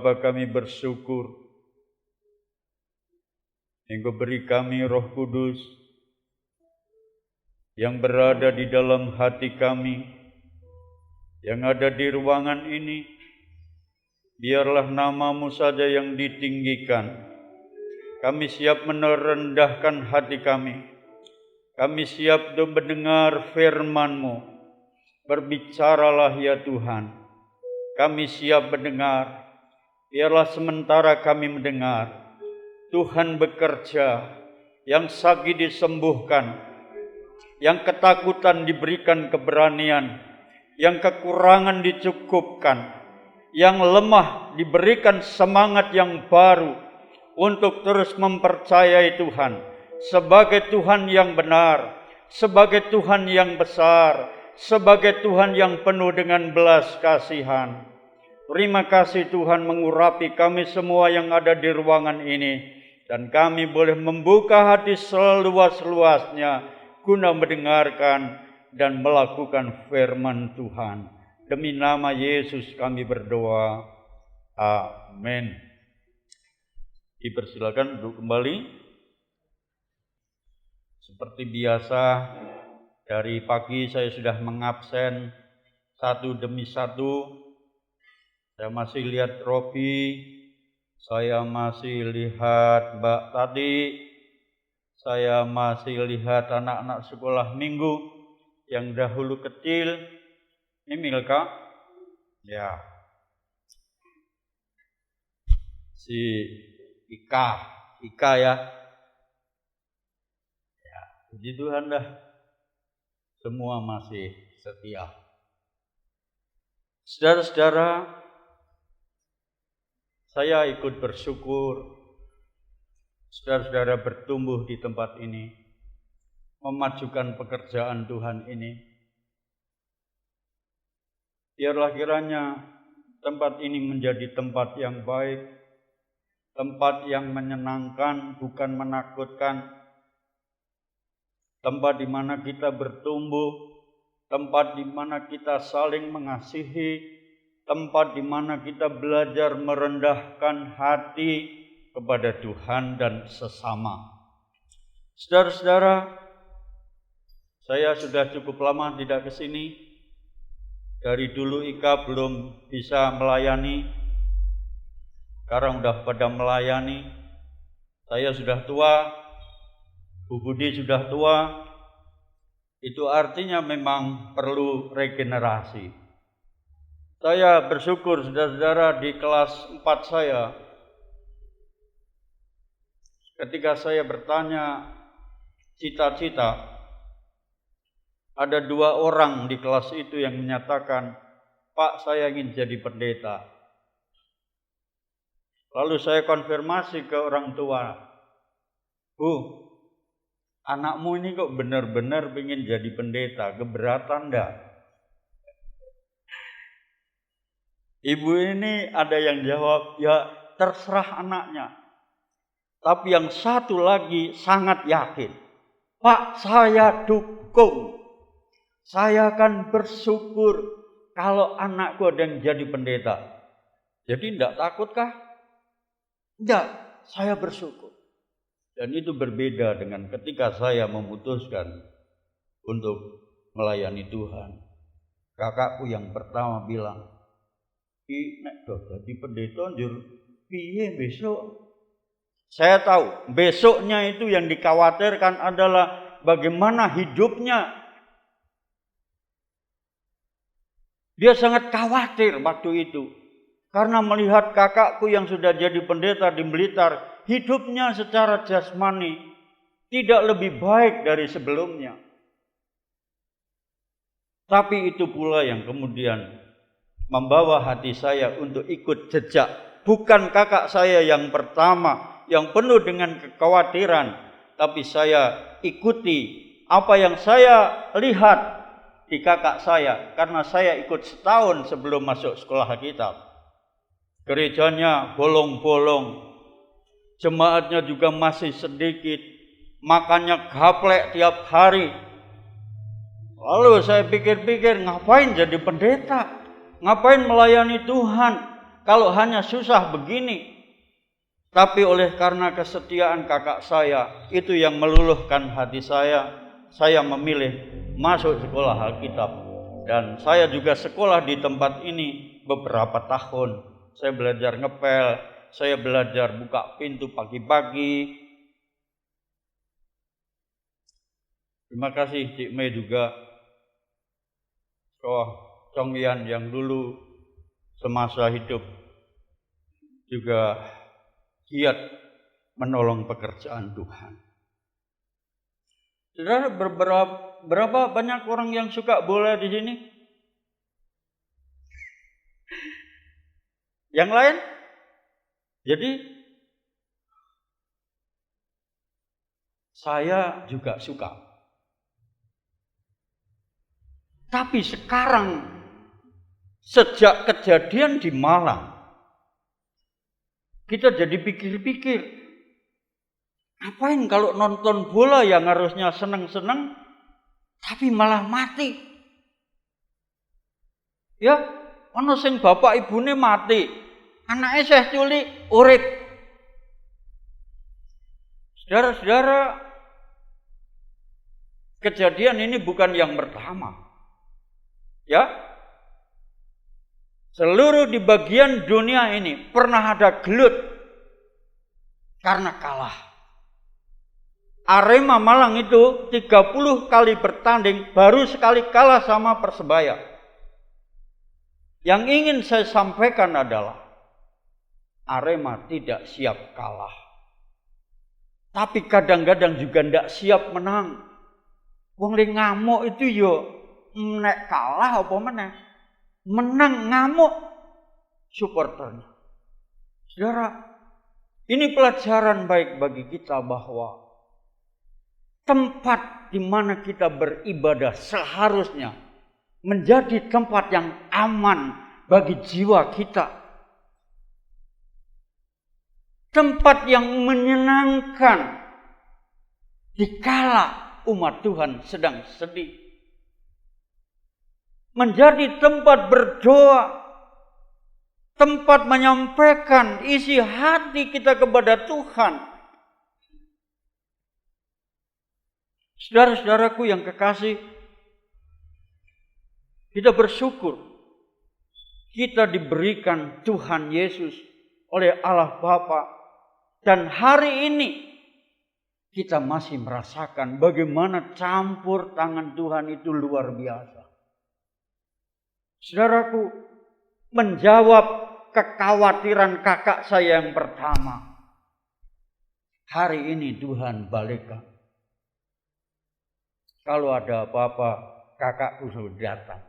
Bapa, kami bersyukur Engkau beri kami Roh Kudus yang berada di dalam hati kami, yang ada di ruangan ini. Biarlah nama-Mu saja yang ditinggikan. Kami siap merendahkan hati kami. Kami siap untuk mendengar firman-Mu. Berbicaralah ya Tuhan. Kami siap mendengar. Biarlah sementara kami mendengar, Tuhan bekerja, yang sakit disembuhkan, yang ketakutan diberikan keberanian, yang kekurangan dicukupkan, yang lemah diberikan semangat yang baru untuk terus mempercayai Tuhan sebagai Tuhan yang benar, sebagai Tuhan yang besar, sebagai Tuhan yang penuh dengan belas kasihan. Terima kasih Tuhan mengurapi kami semua yang ada di ruangan ini, dan kami boleh membuka hati seluas-luasnya guna mendengarkan dan melakukan firman Tuhan. Demi nama Yesus kami berdoa. Amin. Dipersilakan duduk kembali. Seperti biasa, dari pagi saya sudah mengabsen satu demi satu. Saya masih lihat Robi, saya masih lihat Mbak Tati, saya masih lihat anak-anak sekolah minggu yang dahulu kecil. Ini Milka, ya, si Ika ya. Ya, puji Tuhan dah, semua masih setia. Saudara-saudara, saya ikut bersyukur saudara-saudara bertumbuh di tempat ini, memajukan pekerjaan Tuhan ini. Biarlah kiranya tempat ini menjadi tempat yang baik, tempat yang menyenangkan, bukan menakutkan, tempat di mana kita bertumbuh, tempat di mana kita saling mengasihi, tempat di mana kita belajar merendahkan hati kepada Tuhan dan sesama. Saudara-saudara, saya sudah cukup lama tidak ke sini. Dari dulu Ika belum bisa melayani, sekarang udah pada melayani. Saya sudah tua, Bu Budi sudah tua. Itu artinya memang perlu regenerasi. Saya bersyukur saudara-saudara di kelas 4 saya, ketika saya bertanya cita-cita, ada 2 orang di kelas itu yang menyatakan, Pak, saya ingin jadi pendeta. Lalu saya konfirmasi ke orang tua, Bu, anakmu ini kok benar-benar ingin jadi pendeta, keberatan enggak? Ibu ini ada yang jawab, ya terserah anaknya. Tapi yang satu lagi sangat yakin, Pak, saya dukung. Saya akan bersyukur kalau anakku ada yang jadi pendeta. Jadi enggak takutkah? Enggak, saya bersyukur. Dan itu berbeda dengan ketika saya memutuskan untuk melayani Tuhan. Kakakku yang pertama bilang, nek do dadi pendeta njur piye besok? Saya tahu besoknya itu yang dikhawatirkan adalah bagaimana hidupnya. Dia sangat khawatir waktu itu karena melihat kakakku yang sudah jadi pendeta di Blitar, hidupnya secara jasmani tidak lebih baik dari sebelumnya. Tapi itu pula yang kemudian membawa hati saya untuk ikut jejak. Bukan kakak saya yang pertama yang penuh dengan kekhawatiran, tapi saya ikuti apa yang saya lihat di kakak saya, karena saya ikut setahun sebelum masuk sekolah kitab. Gerejanya bolong-bolong, jemaatnya juga masih sedikit, makannya gaplek tiap hari. Lalu saya pikir-pikir, ngapain jadi pendeta? Ngapain melayani Tuhan? kalau hanya susah begini. Tapi oleh karena kesetiaan kakak saya, itu yang meluluhkan hati saya memilih masuk sekolah Alkitab. Dan saya juga sekolah di tempat ini beberapa tahun. Saya belajar ngepel, saya belajar buka pintu pagi-pagi. Terima kasih Cik Mei juga, Chong Yan yang dulu semasa hidup juga giat menolong pekerjaan Tuhan. Saudara, berapa banyak orang yang suka bola di sini? Yang lain? Jadi saya juga suka. Tapi sekarang sejak kejadian di Malang, kita jadi pikir-pikir, ngapain kalau nonton bola yang harusnya seneng-seneng, tapi malah mati. Ya, ono sing bapak ibune mati, anaknya seh culik urip. Saudara-saudara, kejadian ini bukan yang pertama. Ya, seluruh di bagian dunia ini pernah ada gelut karena kalah. Arema Malang itu 30 kali bertanding, baru sekali kalah sama Persebaya. Yang ingin saya sampaikan adalah Arema tidak siap kalah. Tapi kadang-kadang juga tidak siap menang. Wong le ngamuk itu yo nek kalah apa menang? Menang ngamuk supporternya. Saudara, ini pelajaran baik bagi kita bahwa tempat di mana kita beribadah seharusnya menjadi tempat yang aman bagi jiwa kita. Tempat yang menyenangkan dikala umat Tuhan sedang sedih. Menjadi tempat berdoa, tempat menyampaikan isi hati kita kepada Tuhan. Saudara-saudaraku yang kekasih, kita bersyukur kita diberikan Tuhan Yesus oleh Allah Bapa, dan hari ini kita masih merasakan bagaimana campur tangan Tuhan itu luar biasa. Saudaraku, menjawab kekhawatiran kakak saya yang pertama. Hari ini Tuhan balikkan. Kalau ada apa-apa, kakakku sudah datang.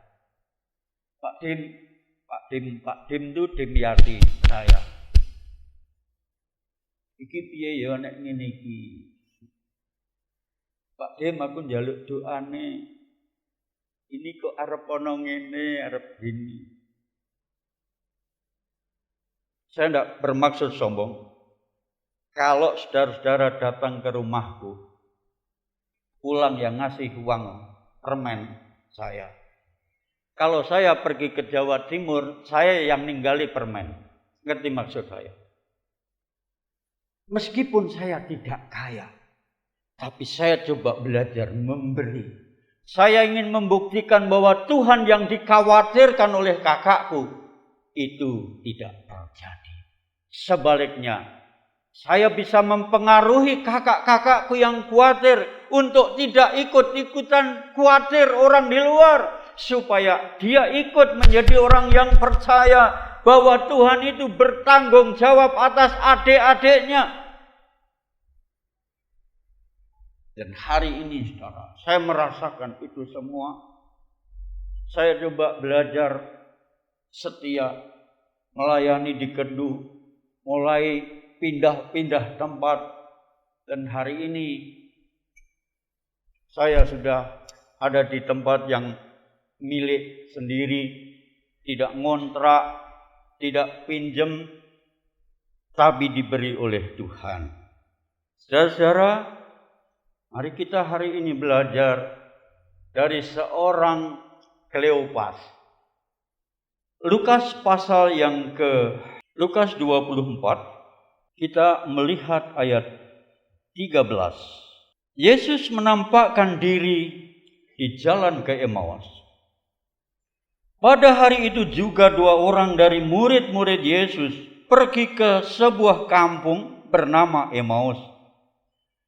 Pak Dim itu Dim Yati saya. Iki piye ya nek ngene iki. Pak Dim, aku njaluk doane. Ini kok arep ana ngene, arep gini. Saya tidak bermaksud sombong. Kalau saudara-saudara datang ke rumahku, pulang yang ngasih uang permen saya. Kalau saya pergi ke Jawa Timur, saya yang ninggali permen. Ngerti maksud saya? Meskipun saya tidak kaya, tapi saya coba belajar memberi. Saya ingin membuktikan bahwa Tuhan yang dikhawatirkan oleh kakakku itu tidak terjadi. Sebaliknya, saya bisa mempengaruhi kakak-kakakku yang khawatir untuk tidak ikut-ikutan khawatir orang di luar, supaya dia ikut menjadi orang yang percaya bahwa Tuhan itu bertanggung jawab atas adik-adiknya. Dan hari ini, saudara, saya merasakan itu semua. Saya coba belajar setia, melayani di Kedu, mulai pindah-pindah tempat. Dan hari ini saya sudah ada di tempat yang milik sendiri, tidak ngontrak, tidak pinjam, tapi diberi oleh Tuhan. Saudara-saudara, mari kita hari ini belajar dari seorang Kleopas. Lukas pasal yang Lukas 24, kita melihat ayat 13. Yesus menampakkan diri di jalan ke Emmaus. Pada hari itu juga 2 orang dari murid-murid Yesus pergi ke sebuah kampung bernama Emmaus,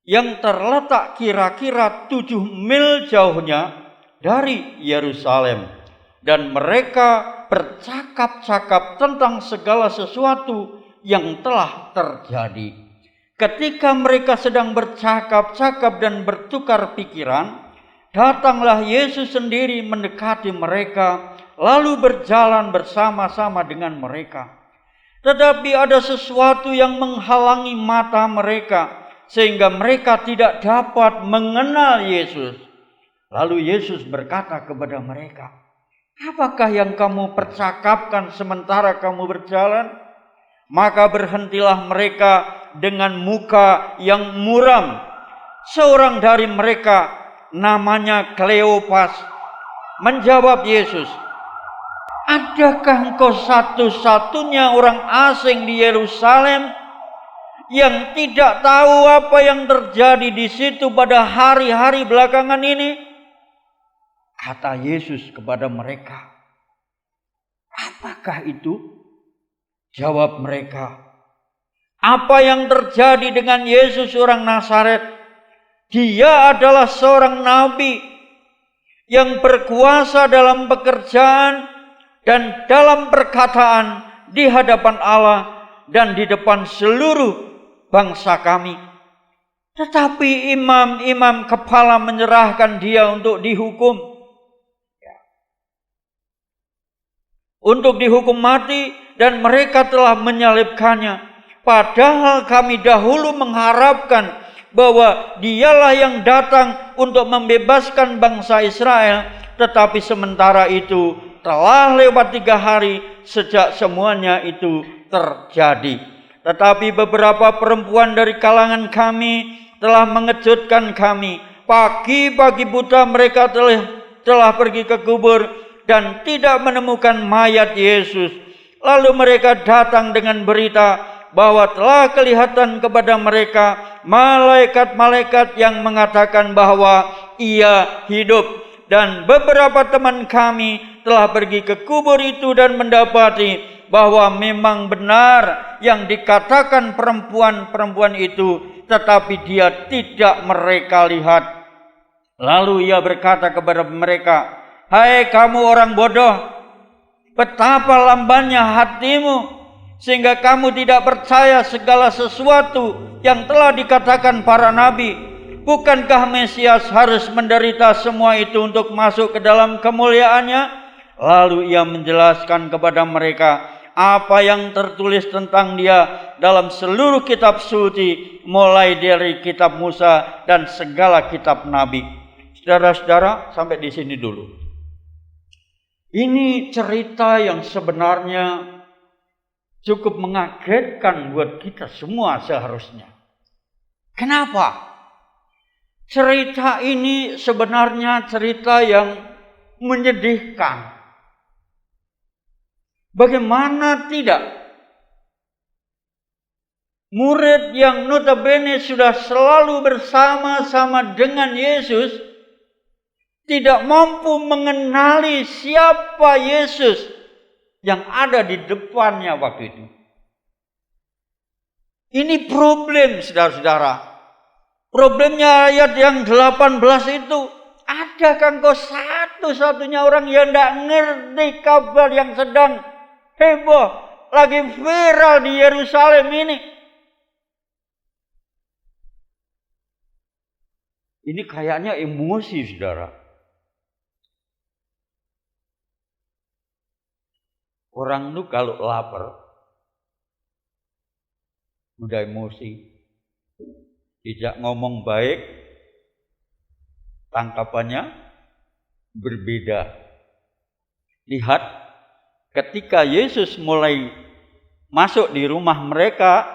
yang terletak kira-kira 7 mil jauhnya dari Yerusalem. Dan mereka bercakap-cakap tentang segala sesuatu yang telah terjadi. Ketika mereka sedang bercakap-cakap dan bertukar pikiran, datanglah Yesus sendiri mendekati mereka, lalu berjalan bersama-sama dengan mereka. Tetapi ada sesuatu yang menghalangi mata mereka, sehingga mereka tidak dapat mengenal Yesus. Lalu Yesus berkata kepada mereka, "Apakah yang kamu percakapkan sementara kamu berjalan?" Maka berhentilah mereka dengan muka yang muram. Seorang dari mereka, namanya Kleopas, menjawab Yesus, "Adakah engkau satu-satunya orang asing di Yerusalem yang tidak tahu apa yang terjadi di situ pada hari-hari belakangan ini?" Kata Yesus kepada mereka, "Apakah itu?" Jawab mereka, "Apa yang terjadi dengan Yesus orang Nazaret? Dia adalah seorang nabi yang berkuasa dalam pekerjaan dan dalam perkataan di hadapan Allah dan di depan seluruh bangsa kami. Tetapi imam-imam kepala menyerahkan dia untuk dihukum mati, dan mereka telah menyalibkannya. Padahal kami dahulu mengharapkan bahwa dialah yang datang untuk membebaskan bangsa Israel. Tetapi sementara itu telah lewat 3 hari sejak semuanya itu terjadi. Tetapi beberapa perempuan dari kalangan kami telah mengejutkan kami. Pagi-pagi buta mereka telah pergi ke kubur dan tidak menemukan mayat Yesus. Lalu mereka datang dengan berita bahwa telah kelihatan kepada mereka malaikat-malaikat yang mengatakan bahwa ia hidup. Dan beberapa teman kami telah pergi ke kubur itu dan mendapati bahwa memang benar yang dikatakan perempuan-perempuan itu, tetapi dia tidak mereka lihat. Lalu ia berkata kepada mereka, "Hai kamu orang bodoh, betapa lambannya hatimu sehingga kamu tidak percaya segala sesuatu yang telah dikatakan para nabi. Bukankah Mesias harus menderita semua itu untuk masuk ke dalam kemuliaannya?" Lalu ia menjelaskan kepada mereka apa yang tertulis tentang dia dalam seluruh kitab suci, mulai dari kitab Musa dan segala kitab nabi. Saudara-saudara, sampai di sini dulu. Ini cerita yang sebenarnya cukup mengagetkan buat kita semua seharusnya. Kenapa? Cerita ini sebenarnya cerita yang menyedihkan. Bagaimana tidak? Murid yang notabene sudah selalu bersama-sama dengan Yesus tidak mampu mengenali siapa Yesus yang ada di depannya waktu itu. Ini problem, saudara-saudara. Problemnya ayat yang 18 itu, adakah engkau satu-satunya orang yang tidak ngerti kabar yang sedang heboh, lagi viral di Yerusalem ini? Ini kayaknya emosi, saudara. Orang itu kalau lapar, mudah emosi. Tidak ngomong baik, tangkapannya berbeda. Lihat, ketika Yesus mulai masuk di rumah mereka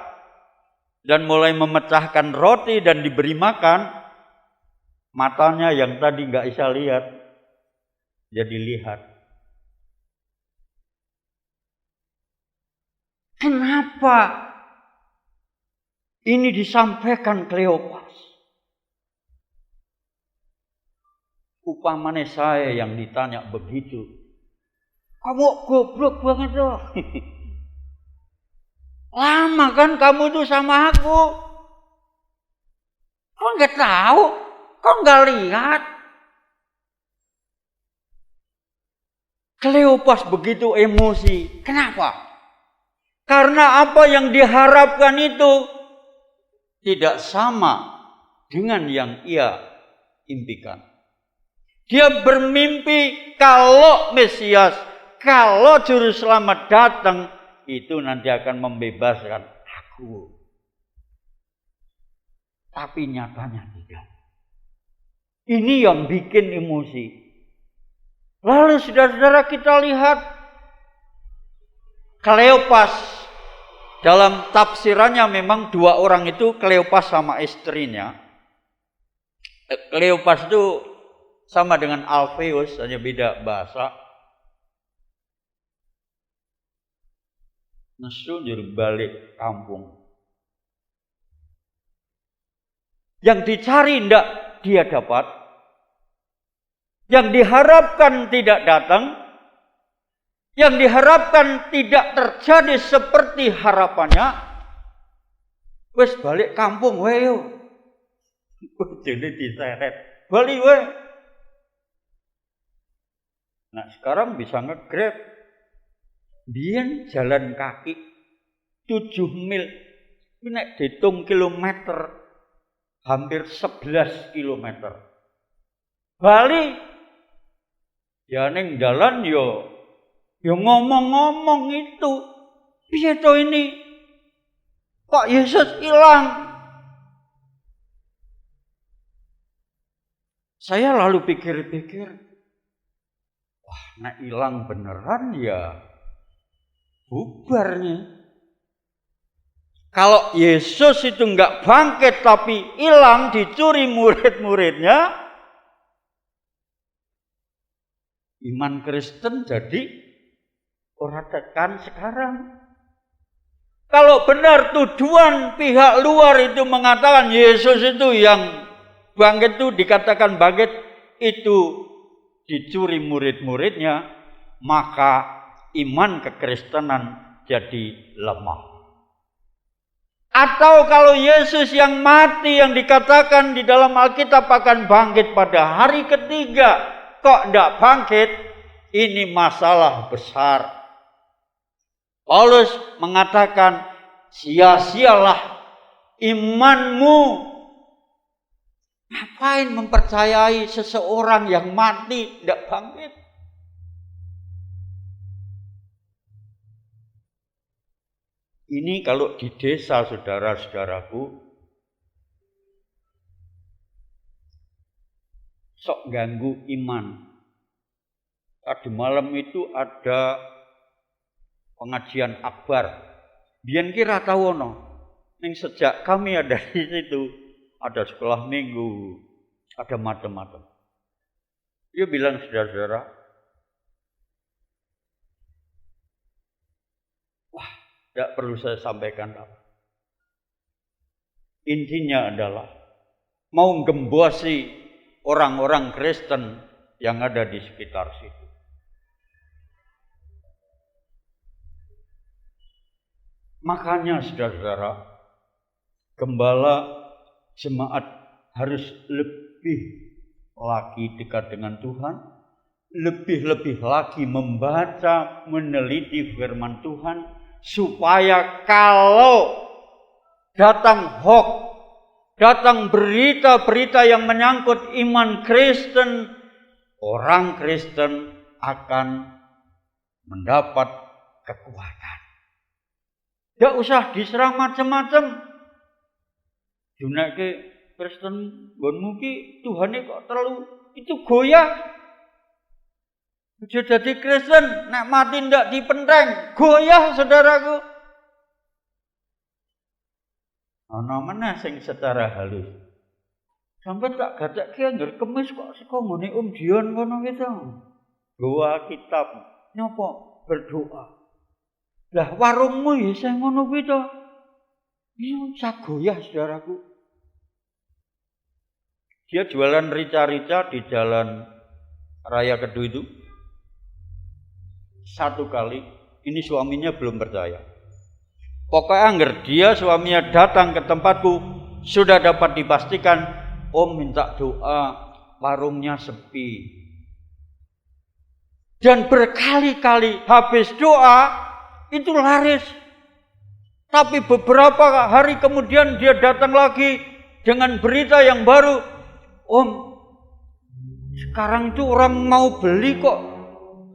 dan mulai memecahkan roti dan diberi makan, matanya yang tadi nggak bisa lihat, jadi lihat. Kenapa ini disampaikan Kleopas? Upamane saya yang ditanya begitu, kamu goblok banget loh. Lama kan kamu itu sama aku. Kok nggak tahu? Kok nggak lihat? Kleopas begitu emosi. Kenapa? Karena apa yang diharapkan itu tidak sama dengan yang ia impikan. Dia bermimpi kalau Mesias, kalau Juru Selamat datang, itu nanti akan membebaskan aku. Tapi nyatanya tidak. Ini yang bikin emosi. Lalu saudara-saudara kita lihat Kleopas, dalam tafsirannya memang dua orang itu, Kleopas sama istrinya. Kleopas itu sama dengan Alpheus, hanya beda bahasa. Nesu jadi balik kampung. Yang dicari tidak dia dapat. Yang diharapkan tidak datang. Yang diharapkan tidak terjadi seperti harapannya. Wes balik kampung wae yo. Jadi diseret. Balik wae. Nah sekarang bisa nge-grab. Biyen jalan kaki 7 mil. Ini nek dihitung kilometer hampir 11 kilometer. Bali ya ning dalan yo ngomong-ngomong itu. Piye to ini? Kok Yesus hilang? Saya lalu pikir-pikir, wah, nek hilang beneran ya bubarnya. Kalau Yesus itu enggak bangkit tapi hilang, dicuri murid-muridnya, iman Kristen jadi ora tekan sekarang. Kalau benar tujuan pihak luar itu mengatakan Yesus itu yang bangkit itu dikatakan bangkit itu dicuri murid-muridnya, maka iman kekristenan jadi lemah. Atau kalau Yesus yang mati yang dikatakan di dalam Alkitab akan bangkit pada hari ketiga, kok tidak bangkit, ini masalah besar. Paulus mengatakan, sia-sialah imanmu. Ngapain mempercayai seseorang yang mati tidak bangkit? Ini kalau di desa saudara-saudaraku, sok ganggu iman. Tadi malam itu ada pengajian akbar. Biyen kira tahu ono. Ning sejak kami ada di situ, ada sekolah minggu, ada macam-macam. Dia bilang saudara-saudara, wah, tidak perlu saya sampaikan apa. Intinya adalah mau gembosi orang-orang Kristen yang ada di sekitar situ. Makanya saudara-saudara, gembala jemaat harus lebih lagi dekat dengan Tuhan, lebih-lebih lagi membaca, meneliti firman Tuhan, supaya kalau datang hoax, datang berita-berita yang menyangkut iman Kristen, orang Kristen akan mendapat kekuatan. Tidak usah diserang macam-macam. Junake Kristen nggonmu ki Tuhane kok terlalu itu goyah. Aja dadi Kristen nek mati ndak dipenteng, goyah saudaraku. Ana meneh sing secara halus. Sampai tak gatekke anggar kemis kok saka nggone Dion kono gitu. Goa kitab nyopo berdoa. Lah warungmu ya sing ngono kuwi to. Iya, sagoyah saudaraku. Dia jualan rica-rica di jalan raya Kedu itu. Satu kali, ini suaminya belum percaya. Pokoknya angger dia suaminya datang ke tempatku, sudah dapat dipastikan Om minta doa, warungnya sepi. Dan berkali-kali habis doa, itu laris. Tapi beberapa hari kemudian dia datang lagi dengan berita yang baru. Om, sekarang itu orang mau beli kok.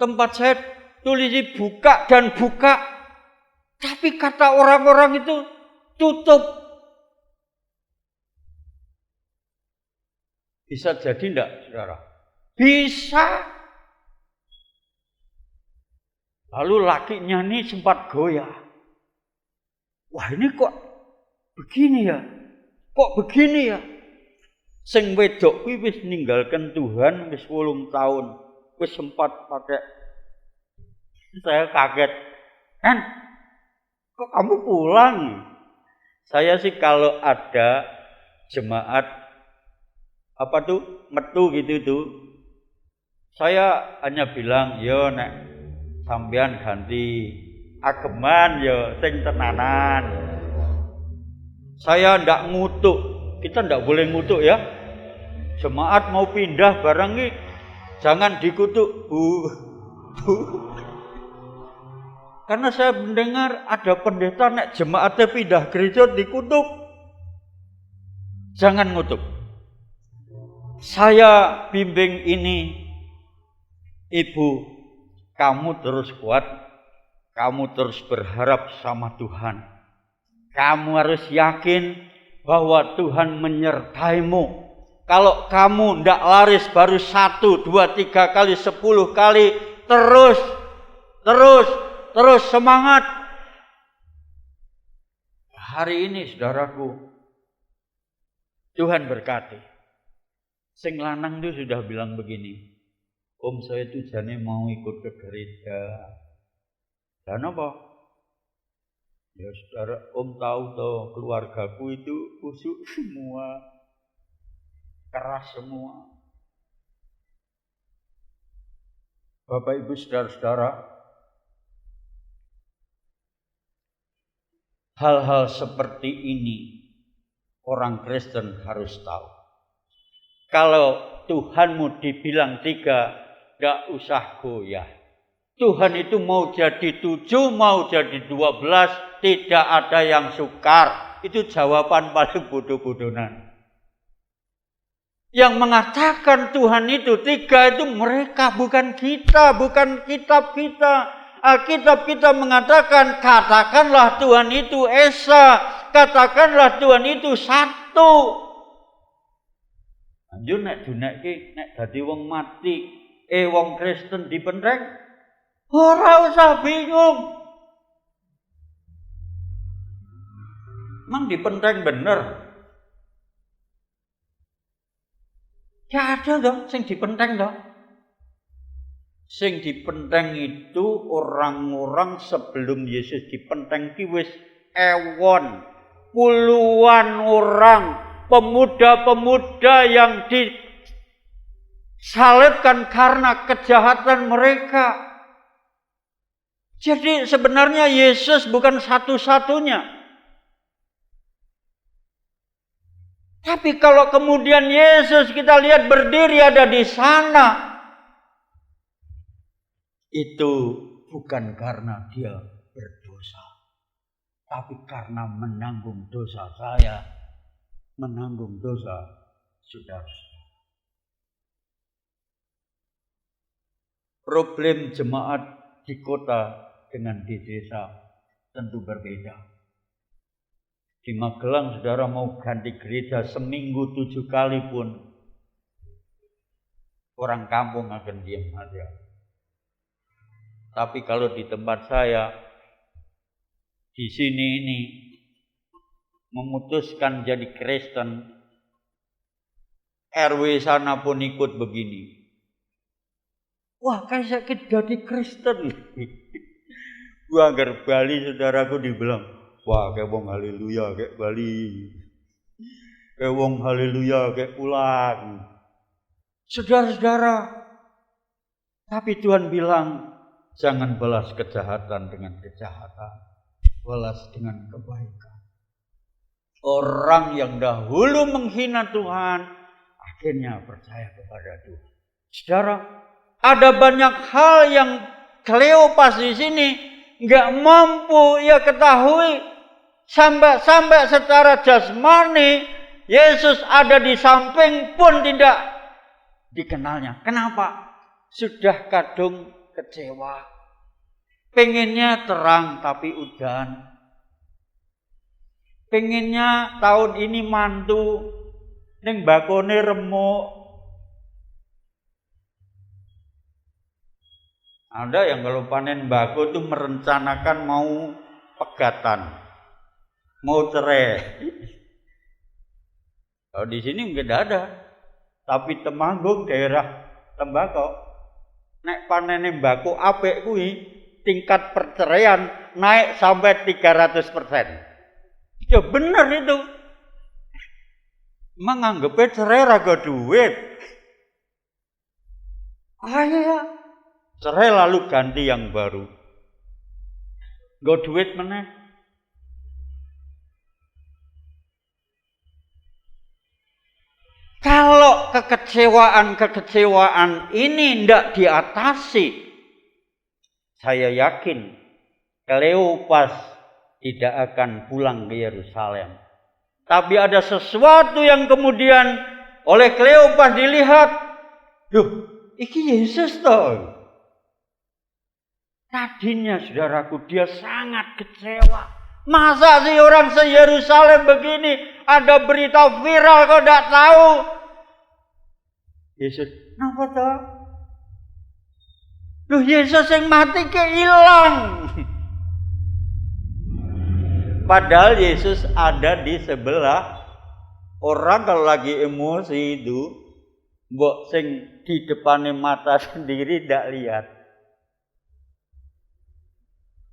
Tempat saya tulisi buka dan buka. Tapi kata orang-orang itu tutup. Bisa jadi enggak, saudara? Bisa. Lalu lakinya ini sempat goyah. Wah ini kok begini ya? Kok begini ya? Sing wedok kuwi wis ninggalkan Tuhan wis 8 tahun. Wis sempat pakai. Saya kaget. Kan kok kamu pulang? Saya sih kalau ada jemaat apa tuh metu gitu tuh, saya hanya bilang, yo nek sampean ganti ageman yo sing tenanan. Saya ndak ngutuk, kita ndak boleh ngutuk ya. Jemaat mau pindah barang ini jangan dikutuk, Bu. Karena saya mendengar ada pendeta nek jemaatnya pindah gereja dikutuk. Jangan ngutuk. Saya bimbing ini, Ibu, kamu terus kuat. Kamu terus berharap sama Tuhan. Kamu harus yakin bahwa Tuhan menyertaimu. Kalau kamu tidak laris baru 1, 2, 3 kali, 10 kali, terus semangat. Hari ini saudaraku, Tuhan berkati. Sing lanang itu sudah bilang begini, Om saya tuh jane mau ikut ke gereja. Dan apa? Ya saudara, Om tahu toh keluargaku itu kusuk semua, keras semua. Bapak Ibu saudara-saudara, hal-hal seperti ini orang Kristen harus tahu. Kalau Tuhanmu dibilang 3, gak usah goyah. Tuhan itu mau jadi 7, mau jadi 12, tidak ada yang sukar. Itu jawaban paling bodoh-bodohan. Yang mengatakan Tuhan itu 3 itu mereka, bukan kita, bukan kitab kita. Alkitab kita mengatakan, katakanlah Tuhan itu Esa, katakanlah Tuhan itu 1. Anjur nek dunekke nek dadi wong mati, wong Kristen dipenteng. Ora usah bingung. Mang dipenteng bener. Ya ada dong sing dipenteng dong. Sing dipenteng itu orang-orang sebelum Yesus dipenteng ki wis ewon, puluhan orang, pemuda-pemuda yang disalibkan karena kejahatan mereka. Jadi sebenarnya Yesus bukan satu-satunya. Tapi kalau kemudian Yesus kita lihat berdiri ada di sana, itu bukan karena dia berdosa, tapi karena menanggung dosa saya, menanggung dosa saudara. Problem jemaat di kota dengan di desa tentu berbeda. Di Magelang saudara mau ganti gereja seminggu 7 kali pun orang kampung akan diam saja. Tapi kalau di tempat saya di sini ini memutuskan jadi Kristen, RW sana pun ikut begini. Wah, kayak sakit jadi Kristen. Gua agar Bali saudaraku dibilang, wah kayak wong haleluya kayak Bali. Kayak wong haleluya kayak pulang. Saudara-saudara, tapi Tuhan bilang, jangan balas kejahatan dengan kejahatan, balas dengan kebaikan. Orang yang dahulu menghina Tuhan, akhirnya percaya kepada Tuhan. Saudara, ada banyak hal yang Kleopas di sini nggak mampu ia ketahui, sampai secara jasmani Yesus ada di samping pun tidak dikenalnya. Kenapa? Sudah kadung kecewa. Pengennya terang tapi udan. Pengennya tahun ini mantu, ning bakone remuk. Ada yang kalau panen bako itu merencanakan mau pegatan, mau cerai. Kalau di sini mungkin ada, tapi Temanggung daerah Tembakau, nek panen bako apik kuwi tingkat perceraian naik sampai 300%. Ya bener itu. Menganggapnya cerai raga duit. Ayo, cerai lalu ganti yang baru. Nggo duit meneh. Kalau kekecewaan ini tidak diatasi, saya yakin Kleopas tidak akan pulang ke Yerusalem. Tapi ada sesuatu yang kemudian oleh Kleopas dilihat, duh, iki Yesus toh. Tadinya saudaraku dia sangat kecewa. Masa sih orang se-Yerusalem begini, ada berita viral kok tidak tahu. Yesus, kenapa toh? Loh Yesus yang mati ke hilang. Padahal Yesus ada di sebelah. Orang kalau lagi emosi itu, mbok sing di depannya mata sendiri tidak lihat.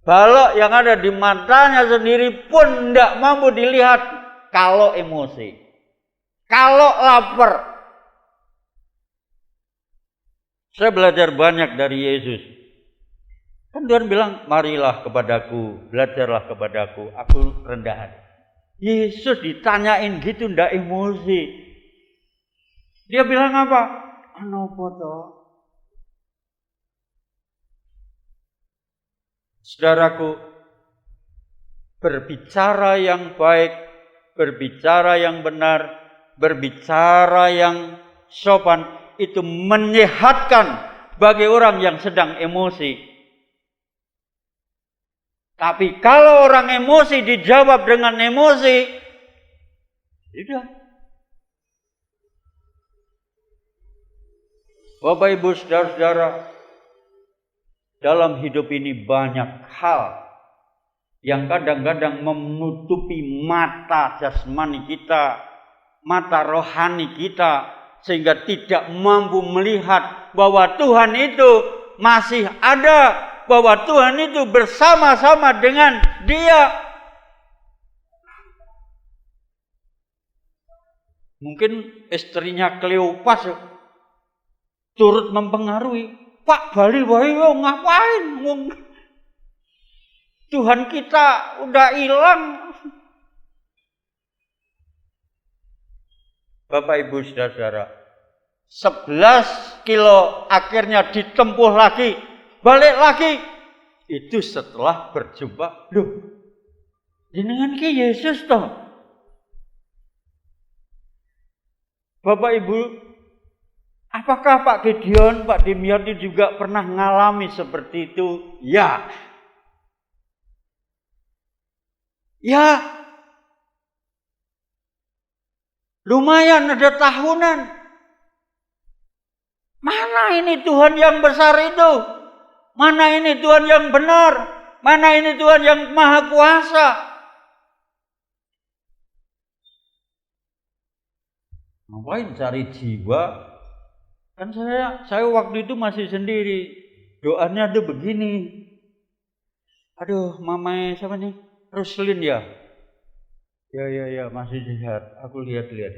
Balok yang ada di matanya sendiri pun tidak mampu dilihat kalau emosi. Kalau lapar. Saya belajar banyak dari Yesus. Kan Tuhan bilang, marilah kepadaku, belajarlah kepadaku, aku rendah hati. Yesus ditanyain gitu, ndak emosi. Dia bilang apa? Kenapa toh? Saudaraku, berbicara yang baik, berbicara yang benar, berbicara yang sopan, itu menyehatkan bagi orang yang sedang emosi. Tapi kalau orang emosi dijawab dengan emosi, tidak. Bapak Ibu saudara-saudara, dalam hidup ini banyak hal yang kadang-kadang menutupi mata jasmani kita, mata rohani kita, sehingga tidak mampu melihat bahwa Tuhan itu masih ada, bahwa Tuhan itu bersama-sama dengan dia. Mungkin istrinya Kleopas turut mempengaruhi. Pak Bali wae ngapain? Tuhan kita udah hilang. Bapak Ibu saudara, 11 kilo akhirnya ditempuh lagi, balik lagi. Itu setelah berjumpa, loh, jenengan ki Yesus toh. Bapak Ibu, apakah Pak Gideon, Pak Dimyati juga pernah mengalami seperti itu? Ya. Ya. Lumayan ada tahunan. Mana ini Tuhan yang besar itu? Mana ini Tuhan yang benar? Mana ini Tuhan yang maha kuasa? Ngapain cari jiwa? Kan saya waktu itu masih sendiri. Doanya tuh begini. Aduh, mamanya siapa nih? Ruslin ya? Ya, masih sehat. Aku lihat-lihat.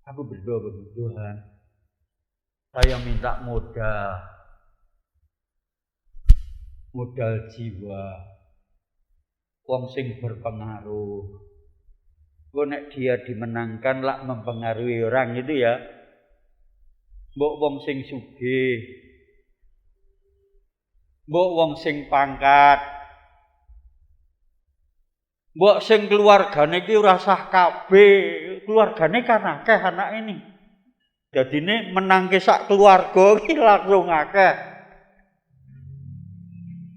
Aku berdoa kepada Tuhan. Saya minta modal jiwa. Wong sing berpengaruh. Nek dia dimenangkan lah mempengaruhi orang itu ya. Mbok wong sing sugih. Mbok wong sing pangkat. Mbok sing keluargane iki ora sah kabeh. Keluargane kan akeh anak ini. Dadine menangke sak keluarga iki langsung akeh.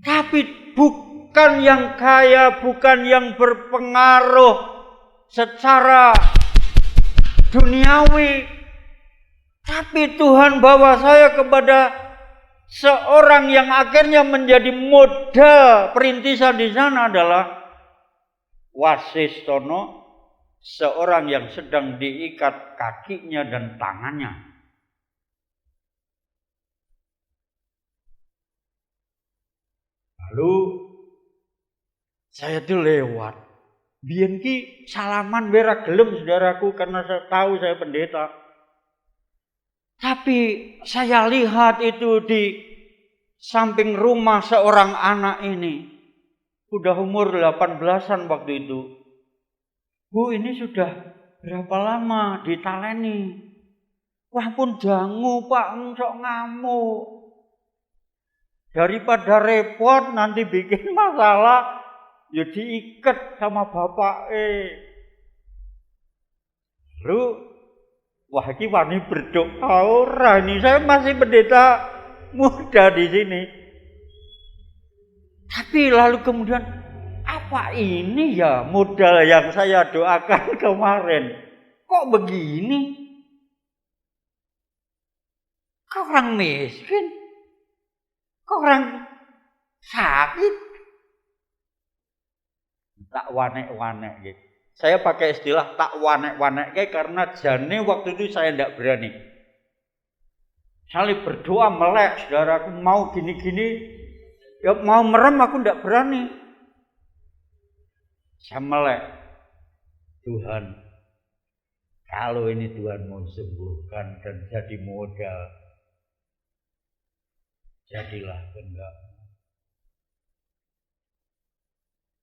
Tapi bukan yang kaya, bukan yang berpengaruh secara duniawi. Tapi Tuhan bawa saya kepada seorang yang akhirnya menjadi modal perintisan di sana adalah Wasistono, seorang yang sedang diikat kakinya dan tangannya. Lalu saya tuh lewat. Biyen ki salaman wera gelem saudaraku karena saya tahu saya pendeta. Tapi saya lihat itu di samping rumah seorang anak ini. Udah umur 18-an waktu itu. Bu, ini sudah berapa lama ditaleni? Wah pun jangu Pak, sok ngamuk. Daripada repot nanti bikin masalah, ya diikat sama bapak. Lalu, wah ini wani berdoa ora ini. Saya masih pendeta muda di sini. Tapi lalu kemudian, apa ini ya modal yang saya doakan kemarin? Kok begini? Kok orang miskin? Kok orang sakit? Tak wanek-wanek gitu. Saya pakai istilah tak wanek-wanek karena jane waktu itu saya tidak berani. Saya berdoa melek, saudaraku mau gini-gini. Ya mau merem aku tidak berani. Saya melek. Tuhan, kalau ini Tuhan mau sembuhkan dan jadi modal, jadilah enggak.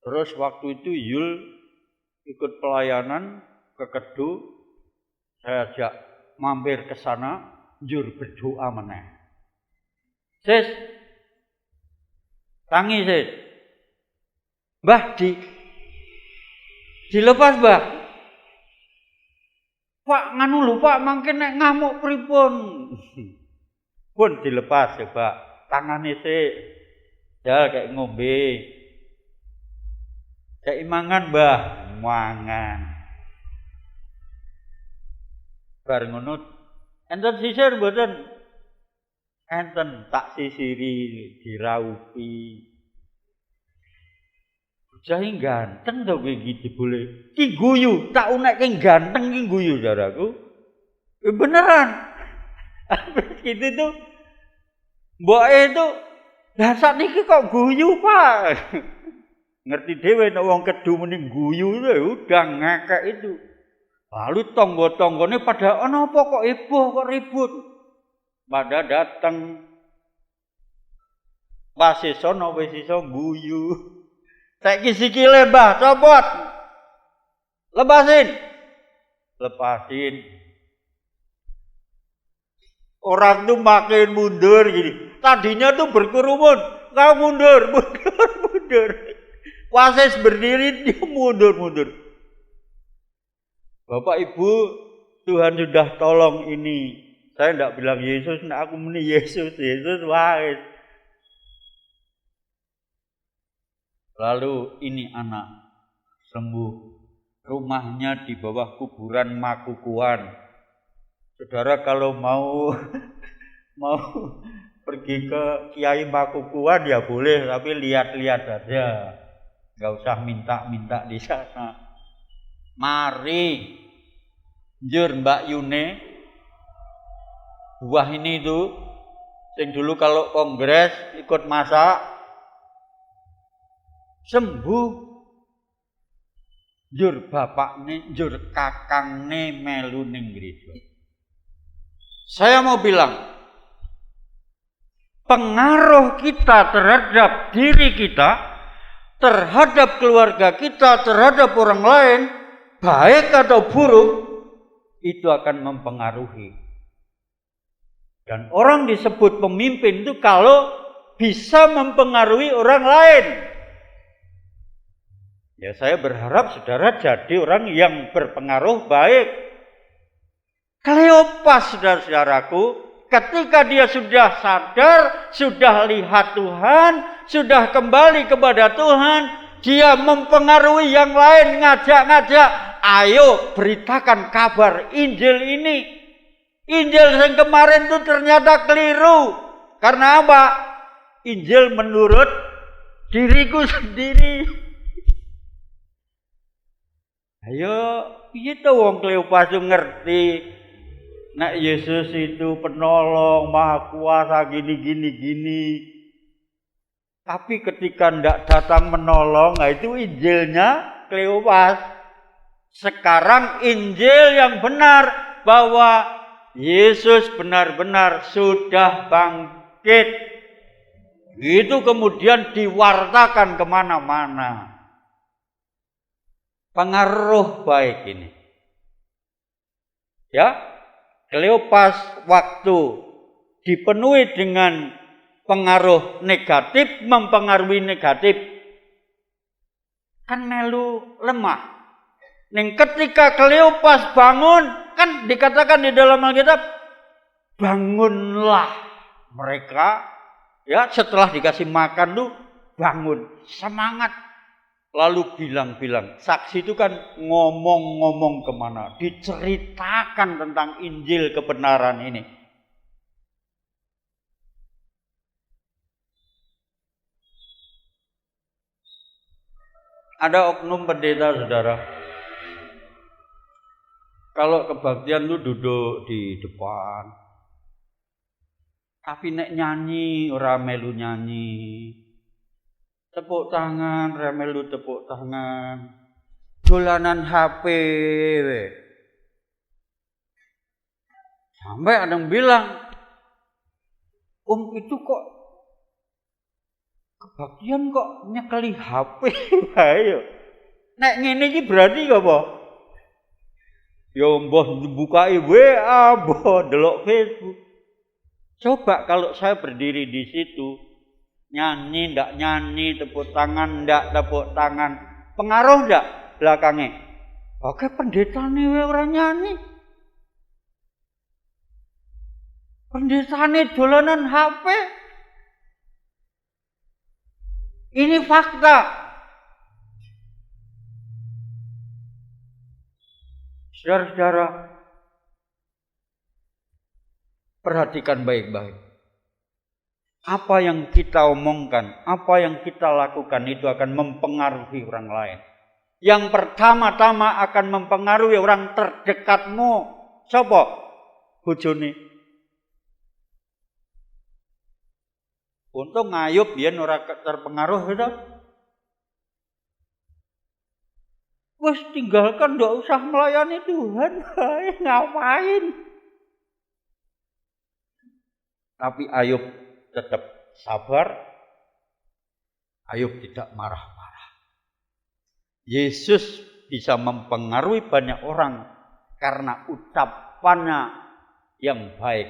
Terus waktu itu Yul ikut pelayanan ke Kedu, saya ajak mampir ke sana, jur berdoa meneh. Sis, tangi sis. Mbah dilepas Mbah. Pak nganu lho Pak, mangke nek ngamuk pripun? Pun dilepas ya Pak. Tangane sik. Ya kayak ngombe. Kayak mangan Mbah, mangan. Bar ngono enten sisir mboten? Enten tak sisiri, diraupi. Bocah ganteng to kowe iki boleh. Ki guyu, tak unekke ganteng ki guyu saudaraku. Beneran. Habis gitu tuh mboke itu lah sakniki kok guyu, Pak. Ngerti dhewe nek wong Kedu muni guyu itu udah ngekek itu. Lalu tangga-tanggane pada ana apa kok heboh kok ribut. Pada datang Wasistono wis iso guyu. Saiki sikile Mbah copot. Lepasin. Orang tuh makin mundur gini. Tadinya tuh berkerumun. Kau mundur. Wasis berdiri, dia mundur. Bapak Ibu, Tuhan sudah tolong ini. Saya tidak bilang Yesus, aku muni Yesus wae. Lalu ini anak sembuh. Rumahnya di bawah kuburan Makukuhan. Saudara kalau mau pergi ke Kiai Makukuhan ya boleh, tapi lihat-lihat saja. Enggak usah minta di sana. Mari njur Mbak Yune. Buah ini tuh sing dulu kalau kongres ikut masak. sembuh, njur bapakne, njur kakangne melu ning gereja. Saya mau bilang, pengaruh kita terhadap diri kita, terhadap keluarga kita, terhadap orang lain, baik atau buruk, itu akan mempengaruhi. Dan orang disebut pemimpin itu kalau bisa mempengaruhi orang lain. Ya, saya berharap saudara jadi orang yang berpengaruh baik. Kleopas, saudara-saudaraku, ketika dia sudah sadar, sudah lihat Tuhan, sudah kembali kepada Tuhan, dia mempengaruhi yang lain, ngajak-ngajak, ayo beritakan kabar Injil ini. Injil yang kemarin itu ternyata keliru. Karena apa? Injil menurut diriku sendiri. Ayo, itu wong Kleopas ngerti. Nek Yesus itu penolong, maha kuasa, gini. Tapi ketika ndak datang menolong, nah itu Injilnya Kleopas. Sekarang Injil yang benar, bahwa Yesus benar-benar sudah bangkit. Itu kemudian diwartakan kemana-mana. Pengaruh baik ini. Ya, Kleopas waktu dipenuhi dengan pengaruh negatif, mempengaruhi negatif, kan melu lemah. Ning ketika Kleopas bangun, kan dikatakan di dalam Alkitab, bangunlah mereka, ya setelah dikasih makan tuh bangun, semangat. Lalu bilang-bilang, saksi itu kan ngomong-ngomong kemana, diceritakan tentang Injil kebenaran ini. Ada oknum pendeta, saudara. Kalau kebaktian itu duduk di depan, tapi nek nyanyi, ora melu nyanyi. Tepuk tangan, remelu tepuk tangan. Dolanan HP. Sampai ada yang bilang, itu kok kebaktian kok nyekeli HP. Ayo. Nek ngene iki berarti apa? Ya mbah bukai WA, mbah delok Facebook. Coba kalau saya berdiri di situ, nyanyi ndak nyanyi, tepuk tangan ndak tepuk tangan, pengaruh ndak belakangnya? Oke, pendeta nih orang nyanyi, pendeta nih dolanan HP. Ini fakta. Saudara-saudara, perhatikan baik-baik. Apa yang kita omongkan, apa yang kita lakukan itu akan mempengaruhi orang lain. Yang pertama-tama akan mempengaruhi orang terdekatmu. Siapa? Bojone. Untung Ayub yen ora terpengaruh gitu. Wes tinggalkan, ndak usah melayani Tuhan. Ngapain? Tapi Ayub tetap sabar. Ayub tidak marah-marah. Yesus bisa mempengaruhi banyak orang karena ucapannya yang baik.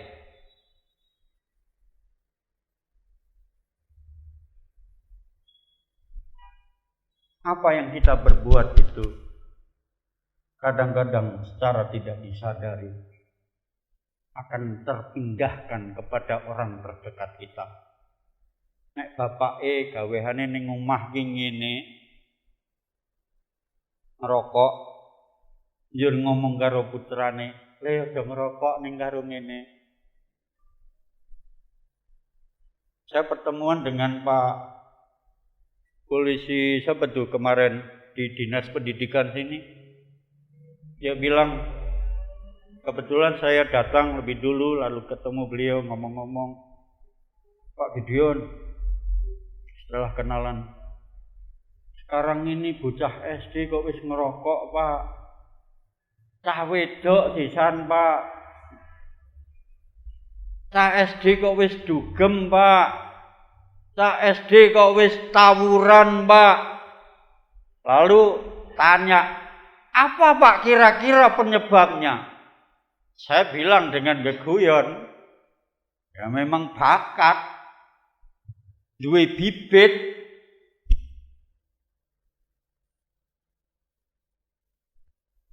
Apa yang kita berbuat itu kadang-kadang secara tidak disadari akan terpindahkan kepada orang terdekat kita. Nek bapake gawehane ning omah ki ngene, ngerokok, njur ngomong karo putrane, "Le aja ngerokok ning karo ngene." Saya pertemuan dengan Pak Polisi siapa tuh kemarin di Dinas Pendidikan sini. Dia bilang, kebetulan saya datang lebih dulu lalu ketemu beliau ngomong-ngomong, "Pak Gideon," setelah kenalan, Sekarang ini bocah SD kok wis ngerokok, Pak. Cah wedok sisan, Pak. Cah SD kok wis dugem, Pak. Cah SD kok wis tawuran, Pak. Lalu tanya, apa Pak kira-kira penyebabnya? Saya bilang dengan geguyon, ya memang bakat, duwe bibit.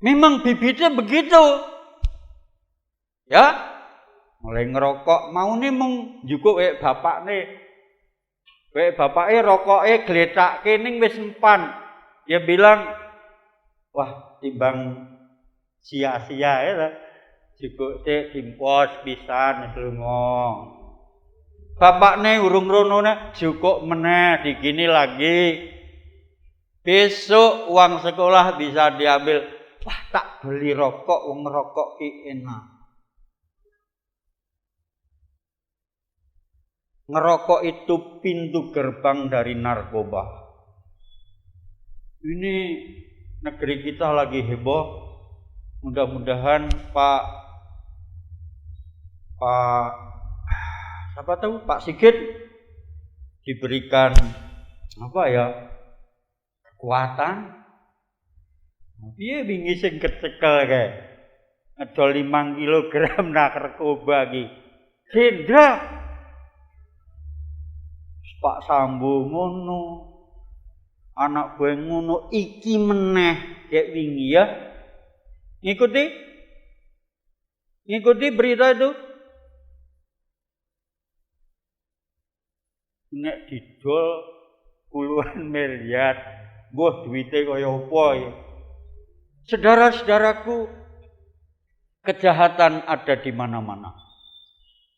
Memang bibitnya begitu. Ya, mulai ngerokok, mau nih mung juga bapak nih. Bapaknya rokoknya geletak kening wis empan. Dia bilang, wah timbang sia-sia ya lah. Juga dimpos pisan lunga. Bapaknya urung rono cukup meneh digini lagi. Besok uang sekolah bisa diambil. Wah tak beli rokok, wong ngerokok ki enak. Ngerokok itu pintu gerbang dari narkoba. Ini negeri kita lagi heboh. Mudah-mudahan Pak Sigit diberikan kekuatan. Piye wingi sing kecekel kae. Ngedol 5 kilogram narkoba iki. Hendra. Pak Sambo ngono. Anak gue ngono iki meneh kayak wingi ya. Ngikuti berita itu. Nek didol puluhan miliar, mbah duwite kaya apa ya. Saudara-saudaraku, kejahatan ada di mana-mana.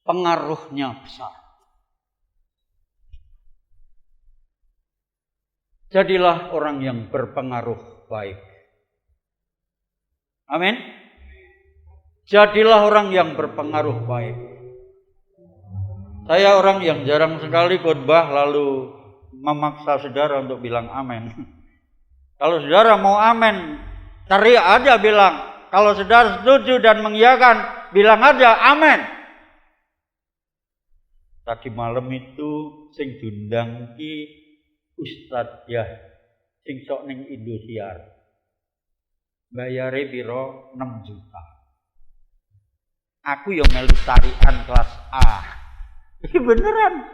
Pengaruhnya besar. Jadilah orang yang berpengaruh baik. Amin. Jadilah orang yang berpengaruh baik. Saya orang yang jarang sekali khotbah lalu memaksa saudara untuk bilang amin. Kalau saudara mau amin, cari aja bilang. Kalau saudara setuju dan mengiyakan, bilang aja amin. Tadi malam itu sing diundang ki Ustadz ya, sing sok ning Indosiar. Bayare piro 6 juta. Aku yang melu tarian kelas A. Ini beneran.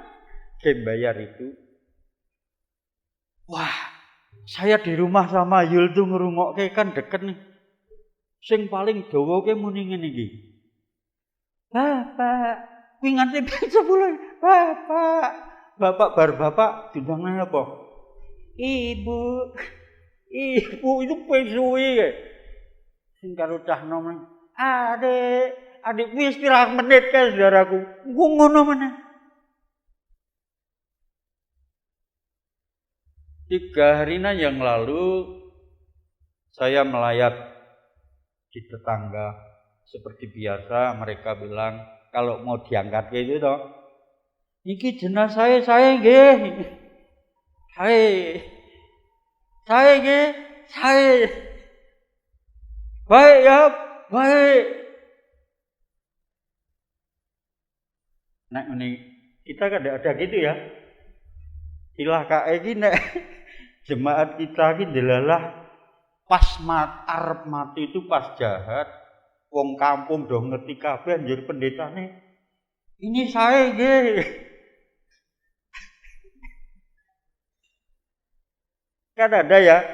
Saya bayar itu. Wah, saya di rumah sama Yul tuh ngerungokke kan deket nih. Sing paling dawa ke muni ngene iki. Bapak, kuwi nganti 10. Bapak bar bapak diundang apa? Ibu itu pesuwi ya. Sing karo cah nom. Adik wis pirang menit kan saudaraku. Ngono meneh. 3 hari yang lalu saya melayat di tetangga seperti biasa. Mereka bilang kalau mau diangkat kayak gitu toh. Iki jenazah saya nggih. Saya nggih. Baik ya, baik. Nek ini kita kan ada gitu ya. Ilah kae iki nek jemaat kita iki delalah pas arep mati itu pas jahat. Wong kampung do ngerti kabeh anjir pendetane. Ini saya nggih. Kan ada ya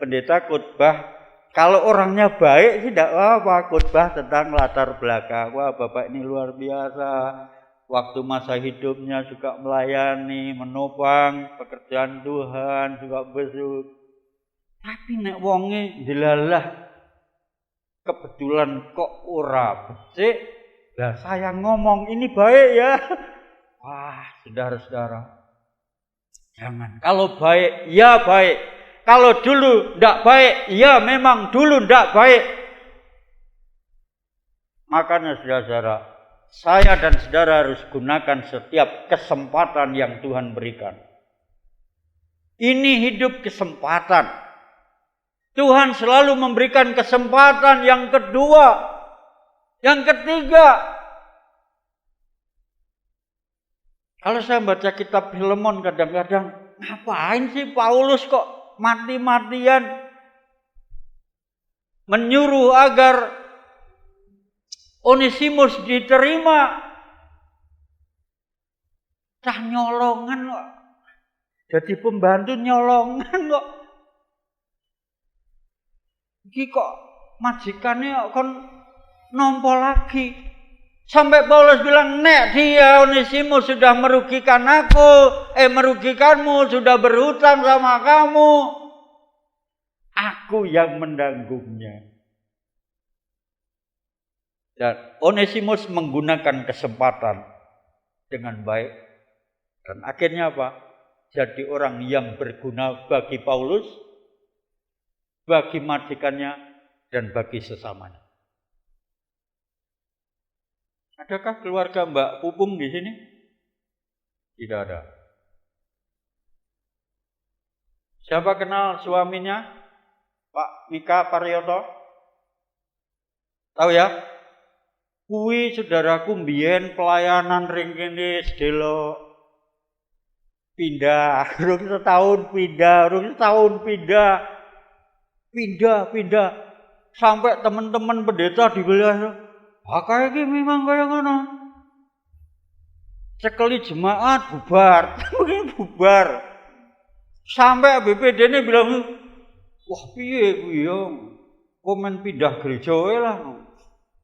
pendeta khotbah. Kalau orangnya baik tidak apa khotbah tentang latar belakang. Wah Bapak ini luar biasa. Waktu masa hidupnya juga melayani, menopang pekerjaan Tuhan, juga besuk. Tapi nek wonge delalah kebetulan kok ora becik. Lah saya ngomong ini baik ya. Wah, saudara-saudara. Jangan. Kalau baik, ya baik. Kalau dulu ndak baik, ya memang dulu ndak baik. Makanya saudara-saudara, saya dan saudara harus gunakan setiap kesempatan yang Tuhan berikan. Ini hidup kesempatan. Tuhan selalu memberikan kesempatan yang kedua, yang ketiga. Kalau saya baca kitab Filemon kadang-kadang, ngapain sih Paulus kok mati-matian menyuruh agar Onesimus diterima? Cah nyolongan kok. Jadi pembantu nyolongan kok. Iki kok majikannya kon nompo lagi. Sampai Paulus bilang, nek dia Onesimus sudah merugikan merugikanmu, sudah berhutang sama kamu, aku yang menanggungnya. Dan Onesimus menggunakan kesempatan dengan baik. Dan akhirnya apa? Jadi orang yang berguna bagi Paulus, bagi majikannya, dan bagi sesamanya. Adakah keluarga Mbak Pupung di sini? Tidak ada. Siapa kenal suaminya? Pak Mika Paryoto? Tahu ya? Kuwi saudaraku mbiyen pelayanan ring kene sedelo pindah, urung setahun pindah. Sampai teman-teman pendeta dibelah. Kayak iki memang kaya ngono. Sekali jemaat bubar. Sampai BPD ini bilang, wah piye kuwi yo. Komen pindah gereja wae lah.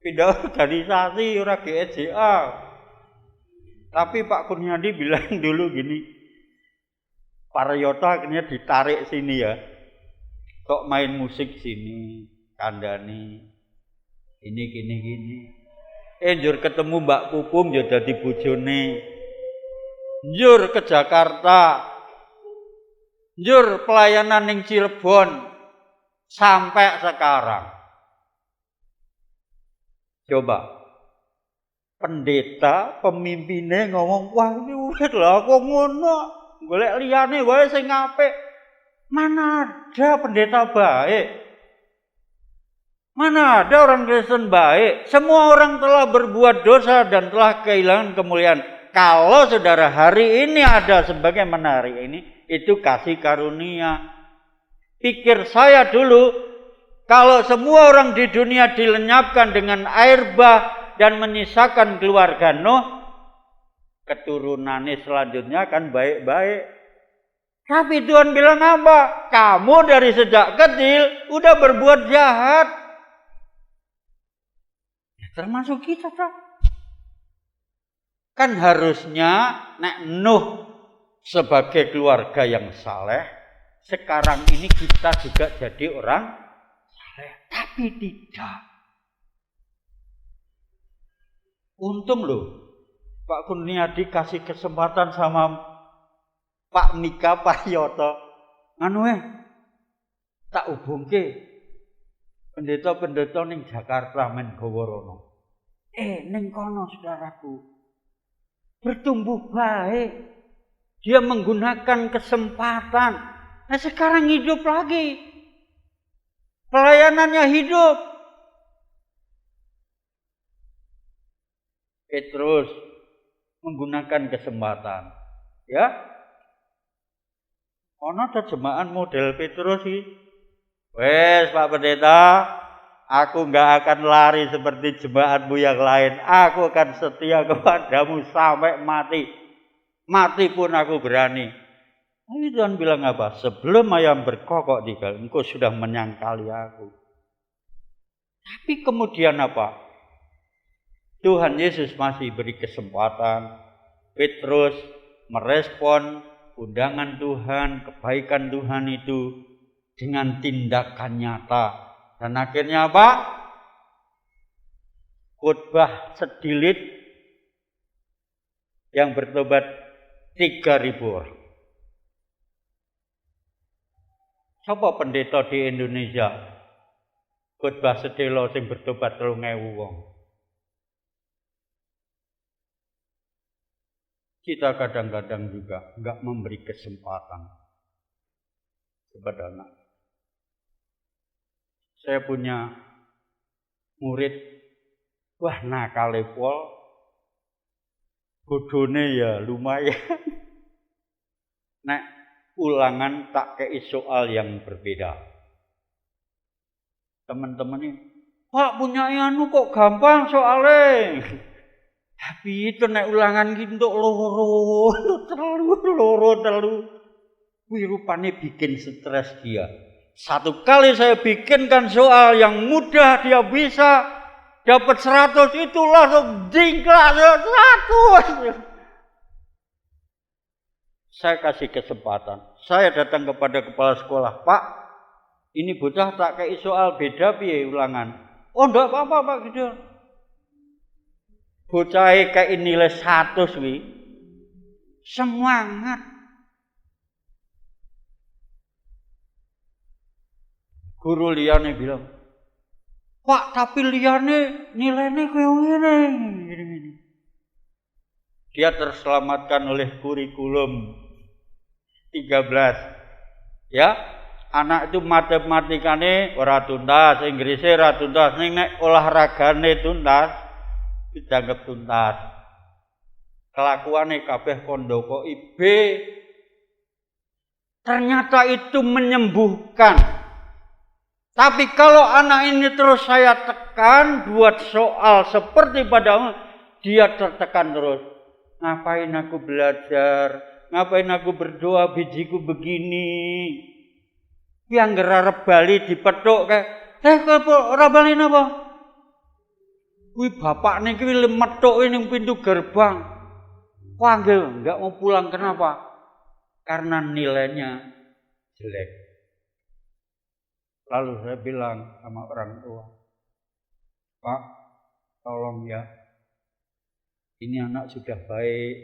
Pindah organisasi ora GEJA. Tapi Pak Kurniadi bilang dulu gini, Paryoto akhirnya ditarik sini ya. Kok main musik sini, kandani, ini gini. Njur ketemu Mbak Pupung ya dadi bojone. Njur ke Jakarta. Njur pelayanan ning Cirebon sampai sekarang. Coba pendeta pemimpinnya ngomong, wah ini wis lah kok ngono, golek liyane wae sing apik. Mana ada pendeta baik? Mana ada orang Kristen baik? Semua orang telah berbuat dosa dan telah kehilangan kemuliaan. Kalau saudara hari ini ada sebagaimana hari ini, itu kasih karunia. Pikir saya dulu, kalau semua orang di dunia dilenyapkan dengan air bah dan menyisakan keluarga Nuh, keturunannya selanjutnya akan baik-baik. Tapi Tuhan bilang apa? Kamu dari sejak kecil udah berbuat jahat. Termasuk kita, tak? Kan harusnya nek Nuh sebagai keluarga yang saleh, sekarang ini kita juga jadi orang saleh. Tapi tidak. Untung loh, Pak Kurniadi kasih kesempatan sama Pak Mika Paryoto. Tak hubungke pendeta-pendeta ning Jakarta men Goworono. Ning kono saudaraku. Bertumbuh baik. Dia menggunakan kesempatan. Nah sekarang hidup lagi. Pelayanannya hidup. Petrus menggunakan kesempatan. Ya. Ono terjemahan model Petrus sih. Wes Pak Pendeta, aku enggak akan lari seperti jemaatmu yang lain. Aku akan setia kepadamu sampai mati. Mati pun aku berani. Tapi Tuhan bilang apa? Sebelum ayam berkokok di kali, engkau sudah menyangkali aku. Tapi kemudian apa? Tuhan Yesus masih beri kesempatan. Petrus merespon undangan Tuhan, kebaikan Tuhan itu dengan tindakan nyata. Dan akhirnya apa? Khotbah sedilit yang bertobat 3.000 orang. Siapa pendeta di Indonesia? Khotbah sedelo sing bertobat 3.000 wong. Kita kadang-kadang juga enggak memberi kesempatan. kepada anak. Saya punya murid, wah nakale pol, bodone ya lumayan. Nek ulangan tak kei soal yang berbeda. Teman-teman ini, Pak punya anu kok gampang soalnya. Tapi itu nek ulangan gitu loro telu. Wih rupanya bikin stres dia. Satu kali saya bikinkan soal yang mudah dia bisa dapat 100 itu langsung jingklak 100. Saya kasih kesempatan. Saya datang kepada kepala sekolah, Pak, ini bocah tak kayak soal beda piye ulangan. Oh enggak apa-apa Pak gitu. Bocah kayak nilai 100 wi. Semangat. Guru liyane bilang, Pak tapi liyane nilainya kayak gini. Dia terselamatkan oleh kurikulum 13. Ya, anak itu matematikane ora tuntas, Inggrisnya ora tuntas, nek olahragane tuntas, dianggap tuntas. Kelakuane kabeh kondoko IB. Ternyata itu menyembuhkan. Tapi kalau anak ini terus saya tekan buat soal seperti pada dia tertekan terus. Ngapain aku belajar? Ngapain aku berdoa bijiku begini? Yang gerarep bali dipethuk kayak ora bali napa? Kuwi bapak niki methuk ning pintu gerbang. Panggil enggak mau pulang kenapa? Karena nilainya jelek. Lalu saya bilang sama orang tua, Pak, tolong ya, ini anak sudah baik,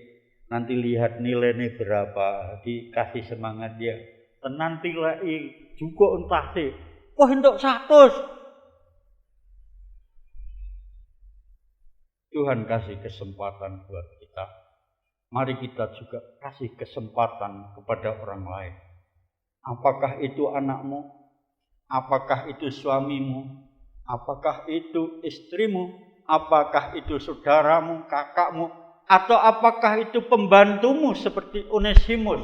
nanti lihat nilainya berapa, dikasih semangat dia. Nanti lagi juga entah sih, wah untuk 100. Tuhan kasih kesempatan buat kita. Mari kita juga kasih kesempatan kepada orang lain. Apakah itu anakmu? Apakah itu suamimu? Apakah itu istrimu? Apakah itu saudaramu, kakakmu? Atau apakah itu pembantumu seperti Onesimus?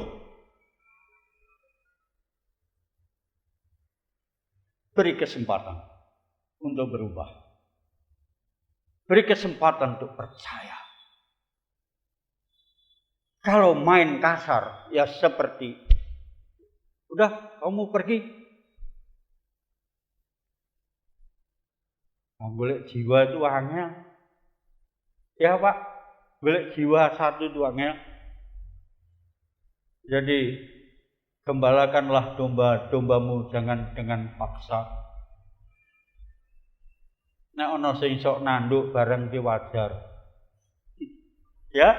Beri kesempatan untuk berubah. Beri kesempatan untuk percaya. Kalau main kasar, ya seperti, udah kamu pergi. Golek jiwa itu angel. Ya Pak, golek jiwa satu itu angel. Jadi gembalakanlah domba-dombamu jangan dengan paksa. Nek ana sing sok nanduk bareng ki wajar. Ya,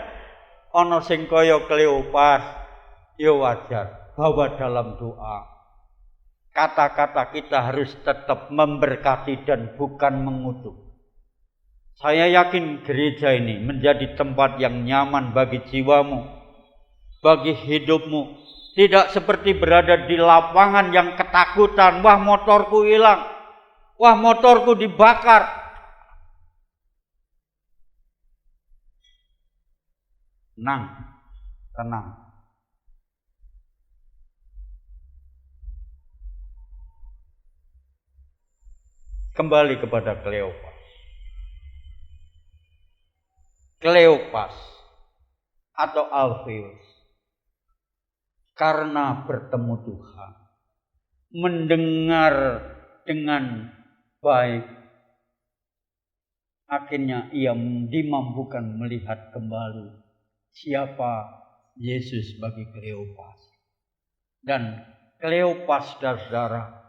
ana sing kaya Kleopas ya wajar. Bawa dalam doa. Kata-kata kita harus tetap memberkati dan bukan mengutuk. Saya yakin gereja ini menjadi tempat yang nyaman bagi jiwamu, bagi hidupmu. Tidak seperti berada di lapangan yang ketakutan. Wah motorku hilang. Wah motorku dibakar. Tenang. Kembali kepada Kleopas. Kleopas atau Alpheus karena bertemu Tuhan, mendengar dengan baik, akhirnya ia dimampukan melihat kembali siapa Yesus bagi Kleopas. Dan Kleopas saudara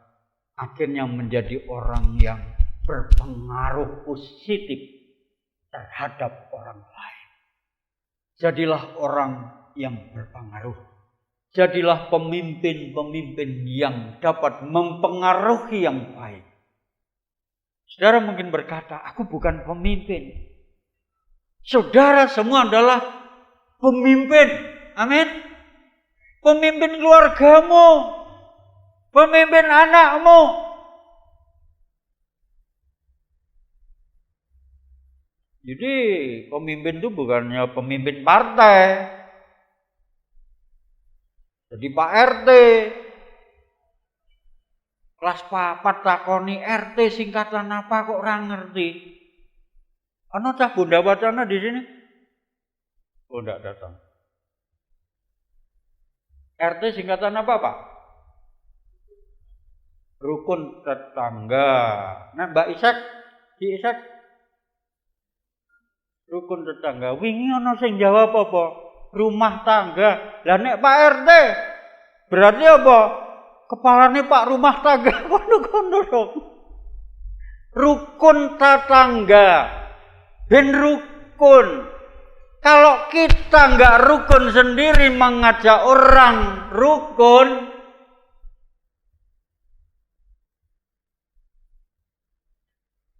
akhirnya menjadi orang yang berpengaruh positif terhadap orang lain. Jadilah orang yang berpengaruh. Jadilah pemimpin-pemimpin yang dapat mempengaruhi yang baik. Saudara mungkin berkata, aku bukan pemimpin. Saudara semua adalah pemimpin. Amin. Pemimpin keluargamu. Pemimpin anakmu. Jadi pemimpin itu bukannya pemimpin partai. Jadi Pak RT. Kelas 4 takoni RT singkatan apa kok ora ngerti. Ana cah Bunda Wacana di sini? Oh, enggak datang. RT singkatan apa, Pak? Rukun tetangga. Nah, Mbak Ishak, Ci Ishak. Rukun tetangga. Wingi ana sing jawab apa? Rumah tangga. Lah nek Pak RT berarti apa? Kepalane Pak rumah tangga. Kono-kono dong. Rukun tetangga. Ben rukun. Kalau kita nggak rukun sendiri mengajak orang rukun,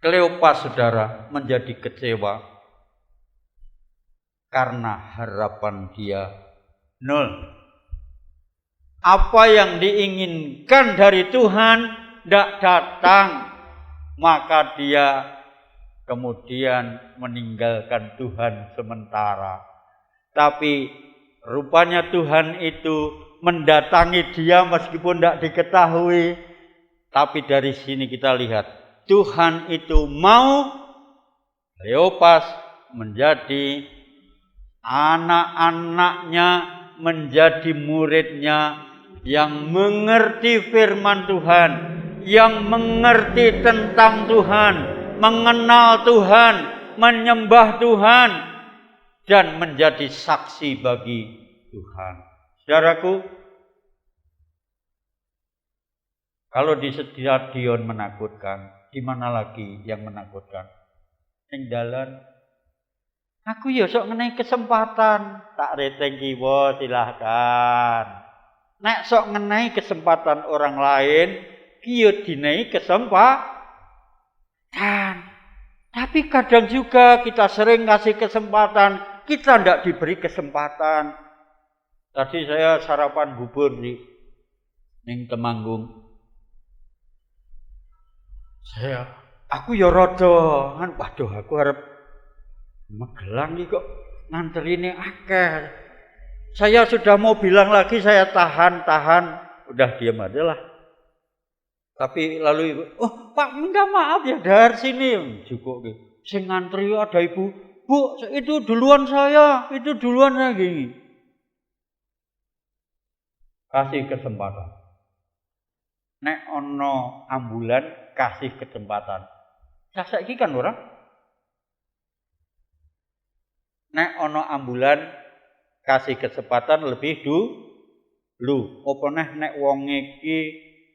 Kleopas saudara menjadi kecewa karena harapan dia nol. Apa yang diinginkan dari Tuhan tidak datang, maka dia kemudian meninggalkan Tuhan sementara. Tapi rupanya Tuhan itu mendatangi dia meskipun tidak diketahui. Tapi dari sini kita lihat, Tuhan itu mau Kleopas menjadi anak-anaknya, menjadi muridnya yang mengerti firman Tuhan, yang mengerti tentang Tuhan, mengenal Tuhan, menyembah Tuhan, dan menjadi saksi bagi Tuhan. Saudaraku, kalau di stadion menakutkan, di mana lagi yang menakutkan? Ning dalan. Aku ya sok ngenai kesempatan, tak reteng kiwa silahkan. Nek sok ngenai kesempatan orang lain, kiyo dinai kesempatan. Tapi kadang juga kita sering kasih kesempatan, kita ndak diberi kesempatan. Tadi saya sarapan bubur di ning Temanggung. Aku ya rada kan, waduh aku harap Magelang iki kok nganterine akeh. Saya sudah mau bilang lagi saya tahan, udah diam aja lah. Tapi lalu oh Pak minta maaf ya dari sini cukup gitu. Sing ngantri ada ibu, Bu itu duluan saya, gini. Kasih kesempatan. Nek ono ambulan kasih kesempatan. Saiki kan orang. Nek ono ambulan kasih kesempatan lebih dulu. Apa nek wong iki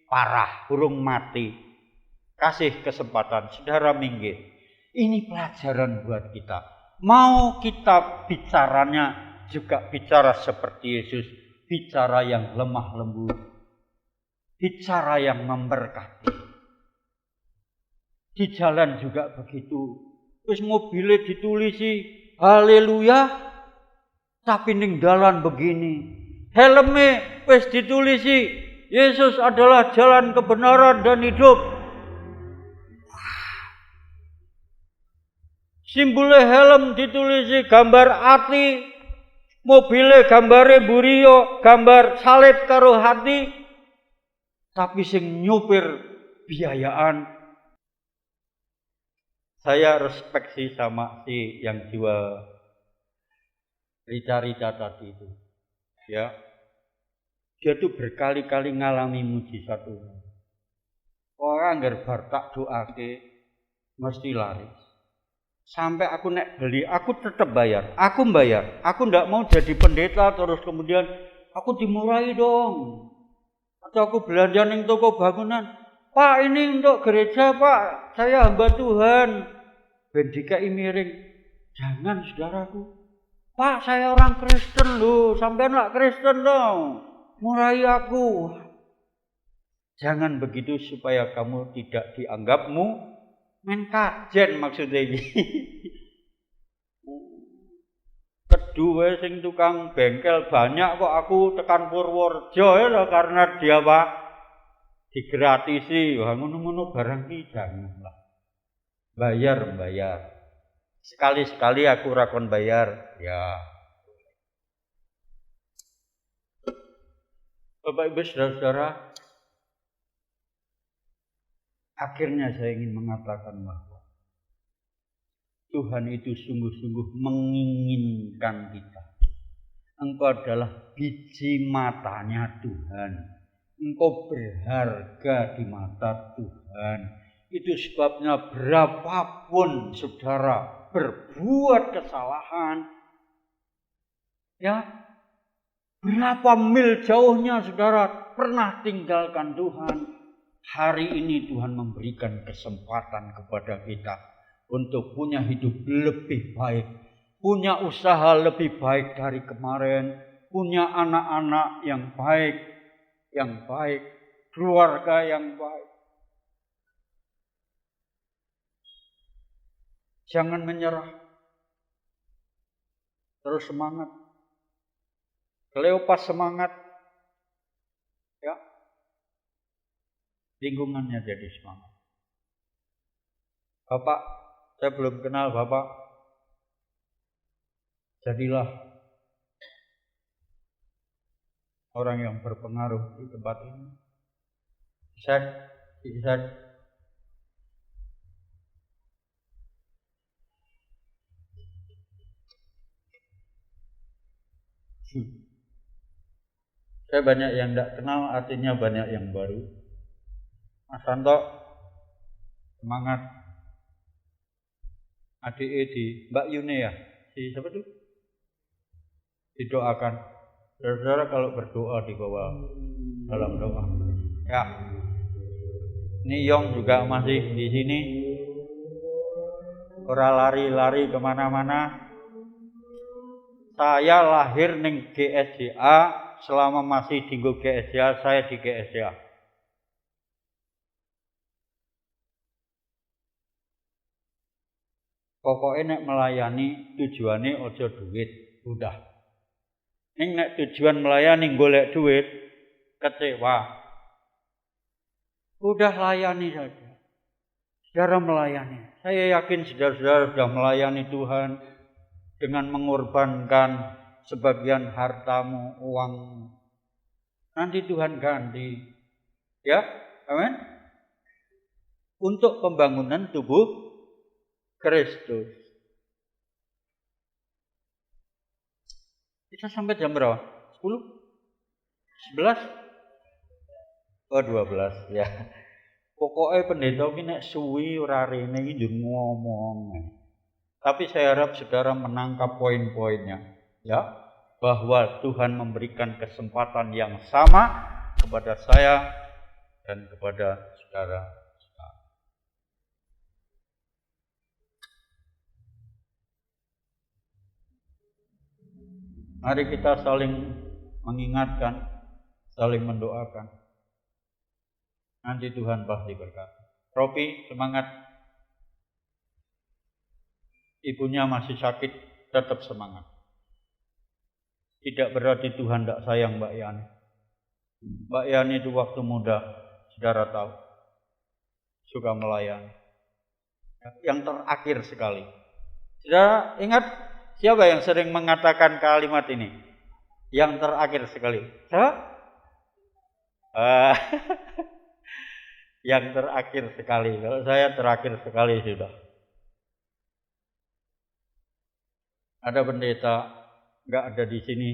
parah, burung mati. Kasih kesempatan, saudara minggir. Ini pelajaran buat kita. Mau kita bicaranya juga bicara seperti Yesus. Bicara yang lemah lembut. Bicara yang memberkati. Di jalan juga begitu. Terus mobilnya ditulisi, haleluya. Tapi ning dalan begini. Helmnya wis ditulisi, Yesus adalah jalan kebenaran dan hidup. Simbole helm ditulisi gambar ati, mobile gambare burio, gambar salib karo hati. Tapi sing nyupir biayaan. Saya respek sih sama si yang jual rica-rica tadi itu. Ya. Dia tuh berkali-kali ngalami mujizat Tuhan. Orang anggar bar tak doake mesti laris. Sampai aku nek beli, aku tetap bayar. Aku bayar. Aku ndak mau jadi pendeta terus kemudian aku dimurahi dong. Atau aku belanja ning toko bangunan. Pak ini untuk gereja Pak. Saya hamba Tuhan. Ben dikai miring. Jangan saudaraku. Pak saya orang Kristen loh. Sampean lak Kristen dong. Murahi aku. Jangan begitu supaya kamu tidak dianggapmu men kajen maksudnya ini. Kedua sing tukang bengkel banyak kok aku tekan Purworejo ya karena dia Pak digratisi, wah ngono-ngono barang iki janganlah. Bayar. Sekali-sekali aku rakon bayar, ya. Bapak Ibu Saudara-saudara, akhirnya saya ingin mengatakan bahwa Tuhan itu sungguh-sungguh menginginkan kita. Engkau adalah biji matanya Tuhan. Engkau berharga di mata Tuhan. Itu sebabnya berapapun saudara berbuat kesalahan, ya, berapa mil jauhnya saudara pernah tinggalkan Tuhan, hari ini Tuhan memberikan kesempatan kepada kita untuk punya hidup lebih baik, punya usaha lebih baik dari kemarin, punya anak-anak yang baik, keluarga yang baik. Jangan menyerah. Terus semangat. Kleopas semangat. Ya. Lingkungannya jadi semangat. Bapak, saya belum kenal Bapak. Jadilah orang yang berpengaruh di tempat ini. Saya banyak yang tidak kenal, artinya banyak yang baru. Mas Santo, semangat. Adik di Mbak Yune ya, si siapa tuh? Didoakan. Saudara kalau berdoa di bawah dalam doa. Ya. Ini Yong juga masih di sini. Ora lari-lari kemana-mana. Saya lahir ning GSJA, selama masih di GSJA, saya di GSJA. Pokoknya nek melayani tujuannya ojo duit, udah. Nek tujuan melayani golek duit, kecewa. Udah layani saja. Saudara melayani. Saya yakin saudara-saudara sudah melayani Tuhan dengan mengorbankan sebagian hartamu, uangmu. Nanti Tuhan ganti. Ya, amin. Untuk pembangunan tubuh Kristus. Kita sampai jam berapa? 10? 11? Oh 12 ya. Pokoknya pendeta ini nek suwi ora rene iki ngomong. Tapi saya harap saudara menangkap poin-poinnya, ya, bahwa Tuhan memberikan kesempatan yang sama kepada saya dan kepada saudara. Mari kita saling mengingatkan, saling mendoakan. Nanti Tuhan pasti berkati. Ropi, semangat. Ibunya masih sakit, tetap semangat. Tidak berarti Tuhan tidak sayang Mbak Yani. Mbak Yani itu waktu muda, saudara tahu, suka melayani. Yang terakhir sekali. Saudara ingat siapa yang sering mengatakan kalimat ini? Yang terakhir sekali. Yang terakhir sekali. Kalau saya terakhir sekali sudah. Ada pendeta nggak ada di sini.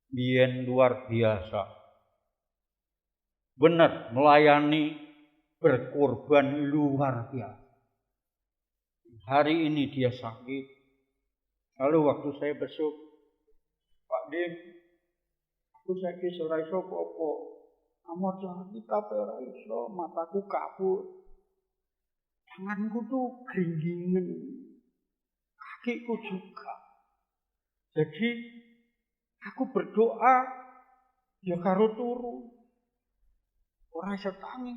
Bien luar biasa. Benar, melayani, berkorban luar biasa. Hari ini dia sakit. Lalu waktu saya besok, Pak Dim, aku sakit ora iso apa-apa. Amot lagi kabeh ora iso, mataku kabur. Tanganku tuh geringgingen. Kakiku juga. Jadi aku berdoa ya karo turu. Ora iso tangi.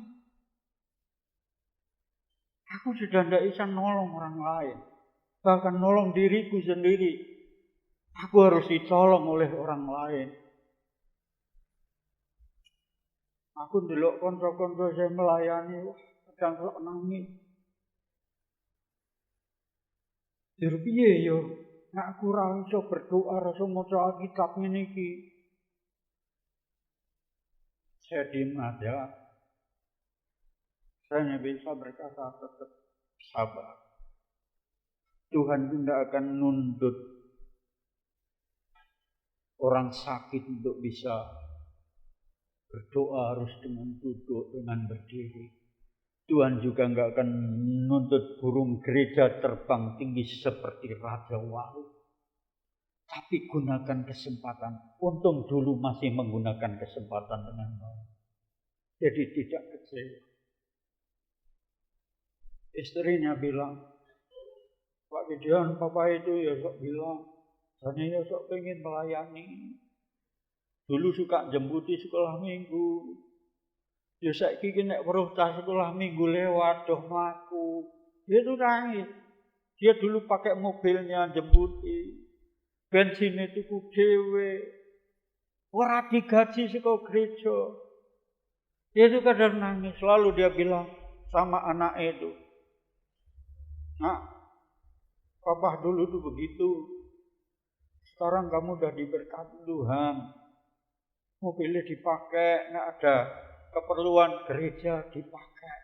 Aku sudah tidak bisa nolong orang lain. Bahkan nolong diriku sendiri. Aku harus ditolong oleh orang lain. Aku ndelok kanca-kanca sing melayani, wah, kadang kok nangis. Jur piye yo, nek aku ora iso berdoa, ora iso maca Alkitab ngene iki. Saya diam aja. Saya hanya bisa berkata tetap sabar. Tuhan tidak akan nuntut orang sakit untuk bisa berdoa harus dengan duduk, dengan berdiri. Tuhan juga enggak akan menuntut burung gereja terbang tinggi seperti Raja Wali. Tapi gunakan kesempatan. Untung dulu masih menggunakan kesempatan dengan baik. Jadi tidak kecewa. Istrinya bilang, Pak Gideon, papa itu ya sok bilang, saya ya sok pengen melayani. Dulu suka jemputi sekolah minggu. Ya saiki iki nek weruh tas sekolah minggu lewat doh mlaku. Dia tuh nangis. Dia dulu pakai mobilnya jemputi. Bensinnya tuku dhewe. Ora digaji saka gereja. Dia tuh kadang nangis. Lalu dia bilang sama anak itu, "Nak, papa dulu tuh begitu. Sekarang kamu udah diberkati Tuhan. Mobilnya dipakai, nggak ada keperluan gereja dipakai.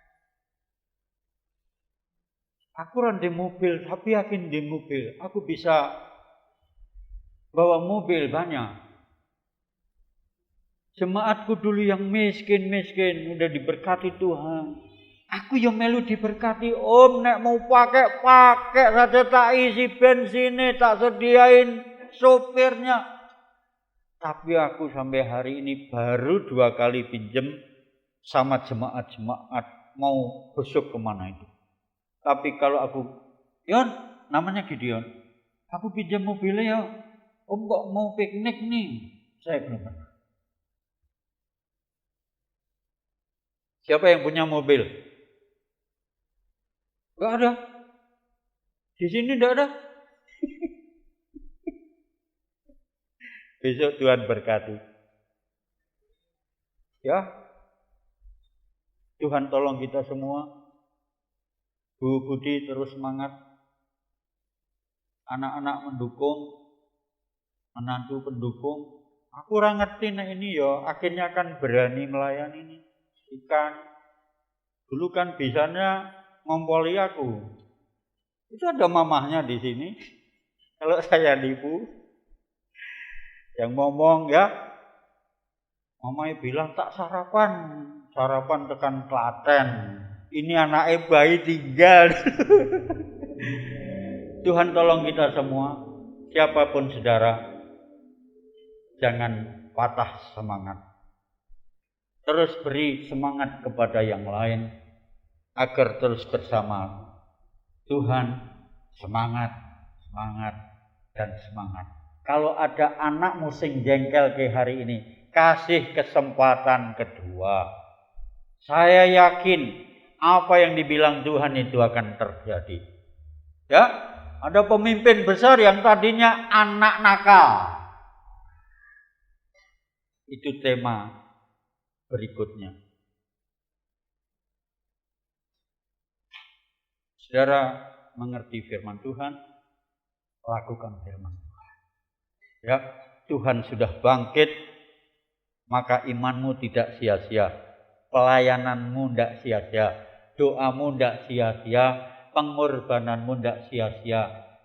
Aku orang di mobil, tapi yakin di mobil. Aku bisa bawa mobil banyak. Jemaatku dulu yang miskin, udah diberkati Tuhan. Aku yang melu diberkati, Om, nek mau pakai saja, tak isi bensinnya, tak sediain sopirnya. Tapi aku sampai hari ini baru 2 kali pinjem sama jemaat-jemaat mau besok kemana itu. Tapi kalau aku, Yon, namanya Gideon, aku pinjam mobilnya ya, Om kok mau piknik nih, saya belum pernah. Siapa yang punya mobil? Gak ada. Di sini tidak ada. Besok Tuhan berkati. Ya. Tuhan tolong kita semua. Bu Budi terus semangat. Anak-anak mendukung. Menantu pendukung. Aku ora ngerti nek ini ya, akhirnya akan berani melayani ini. Ikan. Dulu kan bisanya ngompoli aku. Itu ada mamahnya di sini. Kalau saya nipu, yang ngomong ya, mamanya bilang tak sarapan tekan Klaten. Ini anaknya bayi tinggal. Tuhan tolong kita semua, siapapun saudara, jangan patah semangat. Terus beri semangat kepada yang lain, agar terus bersama Tuhan. Semangat, dan semangat. Kalau ada anak musing jengkel ke hari ini, kasih kesempatan kedua. Saya yakin apa yang dibilang Tuhan itu akan terjadi. Ya, ada pemimpin besar yang tadinya anak nakal. Itu tema berikutnya. Saudara mengerti firman Tuhan, lakukan firman Tuhan. Ya, Tuhan sudah bangkit, maka imanmu tidak sia-sia, pelayananmu tidak sia-sia, doamu tidak sia-sia, pengorbananmu tidak sia-sia,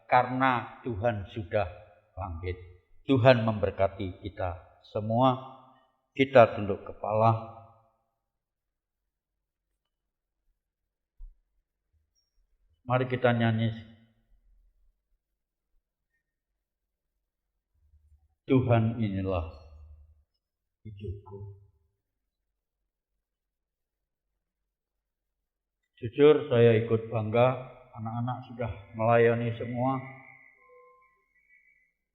karena Tuhan sudah bangkit. Tuhan memberkati kita semua. Kita tunduk kepala. Mari kita nyanyi. Tuhan inilah hidupku. Jujur saya ikut bangga, anak-anak sudah melayani semua.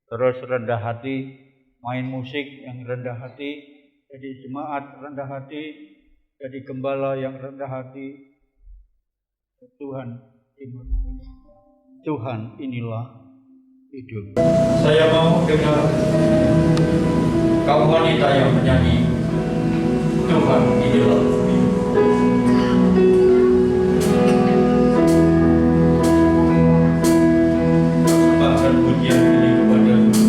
Terus rendah hati, main musik yang rendah hati, jadi jemaat rendah hati, jadi gembala yang rendah hati. Tuhan inilah hidup. Saya mau dengar kaum wanita yang menyanyi. Tuhan di dalam hidup. Persembahkan pujian ini kepada-Mu.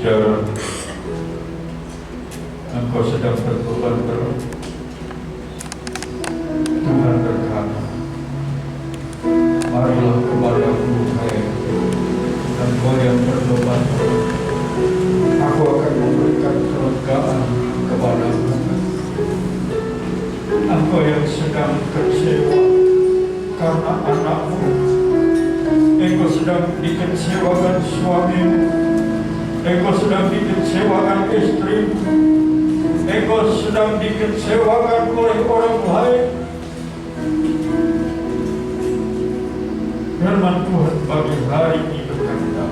Saudara, engkau sedang berbeban berat. Tuhan berkata, marilah kepadaku, hai engkau yang berbeban berat, aku akan memberikan kelegaan kepadamu. Engkau yang sedang kecewa karena anakmu, engkau sedang dikecewakan suamimu, engkau sedang dikecewakan istrimu, engkau sedang dikecewakan oleh orang lain. Firman Tuhan bagi hari ini berkata,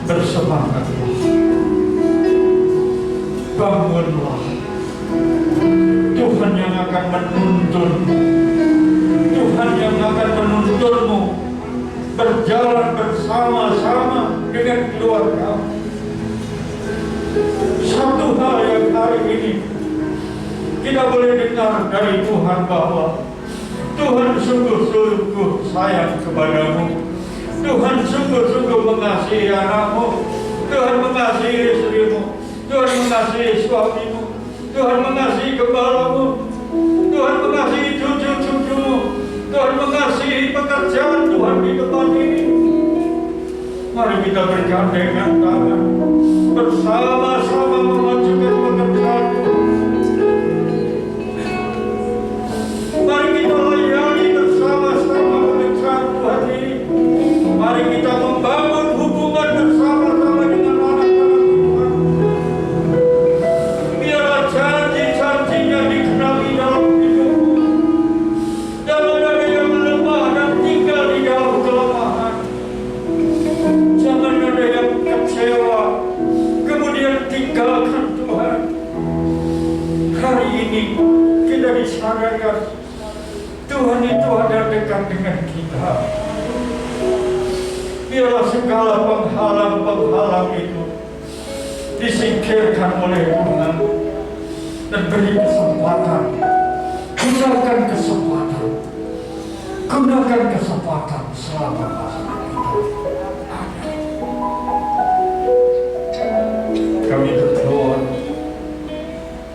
bersemangatlah, bangunlah. Tuhan yang akan menuntunmu, Tuhan yang akan menuntunmu berjalan bersama-sama dengan keluarga. Satu hal yang hari ini kita boleh dengar dari Tuhan bahwa Tuhan sungguh-sungguh sayang kepadamu. Tuhan sungguh-sungguh mengasihi anakmu. Tuhan mengasihi istrimu. Tuhan mengasihi suamimu. Tuhan mengasihi gembalamu. Tuhan mengasihi cucu-cucumu. Tuhan mengasihi pekerjaan Tuhan di tempat ini. Mari kita bergandengan tangan, bersama-sama memajukan pekerjaan. dengan kita. Biarlah segala penghalang-penghalang itu disingkirkan oleh Tuhan dan beri kesempatan. Gunakan kesempatan selama masa kita ada. Kami berdoa,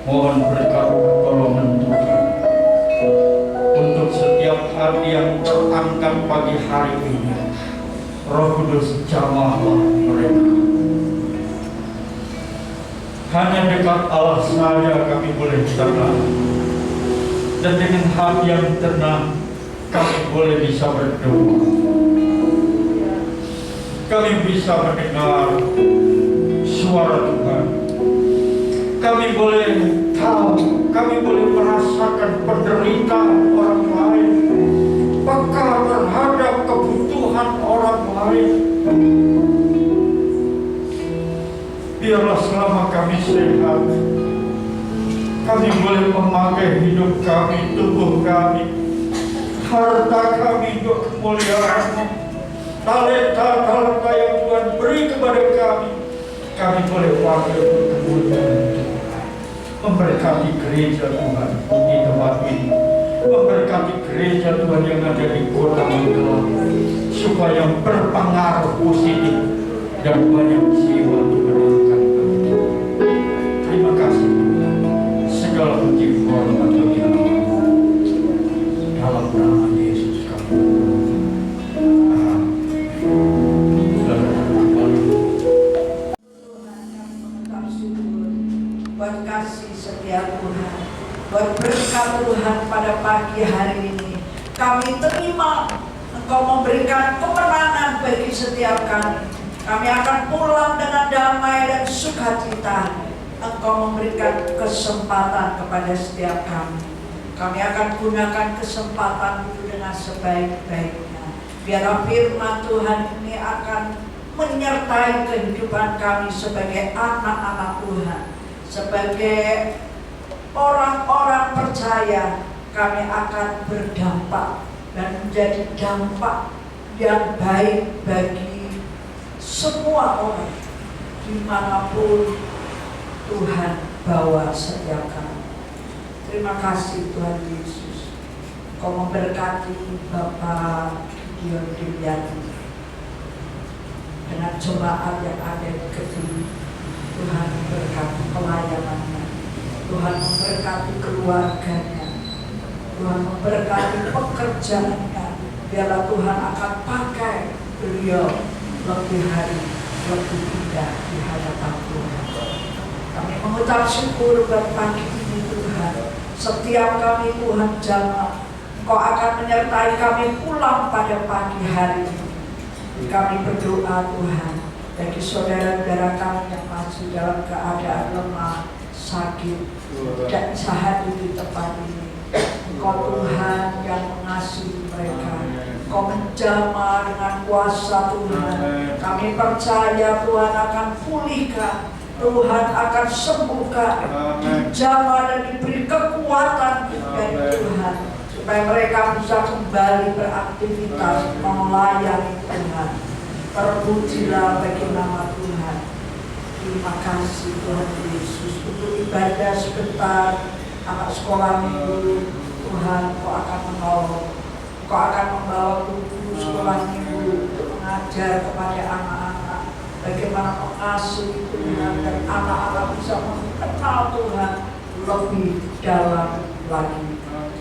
mohon berkat pertolongan Tuhan untuk setiap hati yang terangkat pagi hari ini. Roh Kudus jamahlah mereka. Hanya dekat Allah saja kami boleh tenang, dan dengan hati yang tenang kami boleh bisa berdoa. Kami bisa mendengar suara Tuhan. Kami boleh tahu, kami boleh merasakan penderitaan orang lain, peka terhadap kebutuhan orang lain. Biarlah selama kami sehat, kami boleh memakai hidup kami, tubuh kami, harta kami untuk kemuliaan-Mu. Talenta yang Tuhan beri kepada kami, kami boleh pakai untuk kemuliaan Tuhan. Memberkati gereja Tuhan di tempat ini, memberkati gereja Tuhan yang ada di kota Magelang, supaya berpengaruh positif dan banyak jiwa dimenangkan. Terima kasih Tuhan. Segala puji hormat bagi nama-Mu. Dalam nama Yesus kami berdoa. Buat kasih setia Tuhan, buat berkat Tuhan pada pagi hari ini. Kami terima Engkau memberikan kemenangan bagi setiap kami. Kami akan pulang dengan damai dan sukacita. Engkau memberikan kesempatan kepada setiap kami. Kami akan gunakan kesempatan itu dengan sebaik-baiknya. Biarlah firman Tuhan ini akan menyertai kehidupan kami sebagai anak-anak Tuhan. Sebagai orang-orang percaya, kami akan berdampak dan menjadi dampak yang baik bagi semua orang dimanapun Tuhan bawa setiap kami. Terima kasih Tuhan Yesus. Kau memberkati Bapak Gideon Dimyati dengan jemaat yang ada di Kediri. Tuhan memberkati pelayanannya, Tuhan memberkati keluarganya, Tuhan memberkati pekerjaannya. Biarlah Tuhan akan pakai beliau lebih hari, lebih indah di hadapan Tuhan. Kami mengucap syukur buat pagi ini Tuhan. Setiap kami Tuhan jamah, Engkau akan menyertai kami pulang pada pagi hari ini. Kami berdoa Tuhan, bagi saudara-saudara kami yang masih dalam keadaan lemah, sakit, tidak bisa hadir di tempat ini. Engkau Tuhan yang mengasihi mereka. Engkau menjamah dengan kuasa Tuhan. Kami percaya Tuhan akan pulihkan, Tuhan akan sembuhkan, dijamah dan diberi kekuatan dari Tuhan, supaya mereka bisa kembali beraktivitas melayani Tuhan. Terpujilah bagi nama Tuhan. Terima kasih Tuhan Yesus untuk ibadah sebentar anak sekolah minggu. Tuhan, Kau akan menolong, Kau akan membawa guru sekolah minggu untuk mengajar kepada anak-anak bagaimana mengasihi Tuhan dan anak-anak bisa mengenal Tuhan lebih dalam lagi.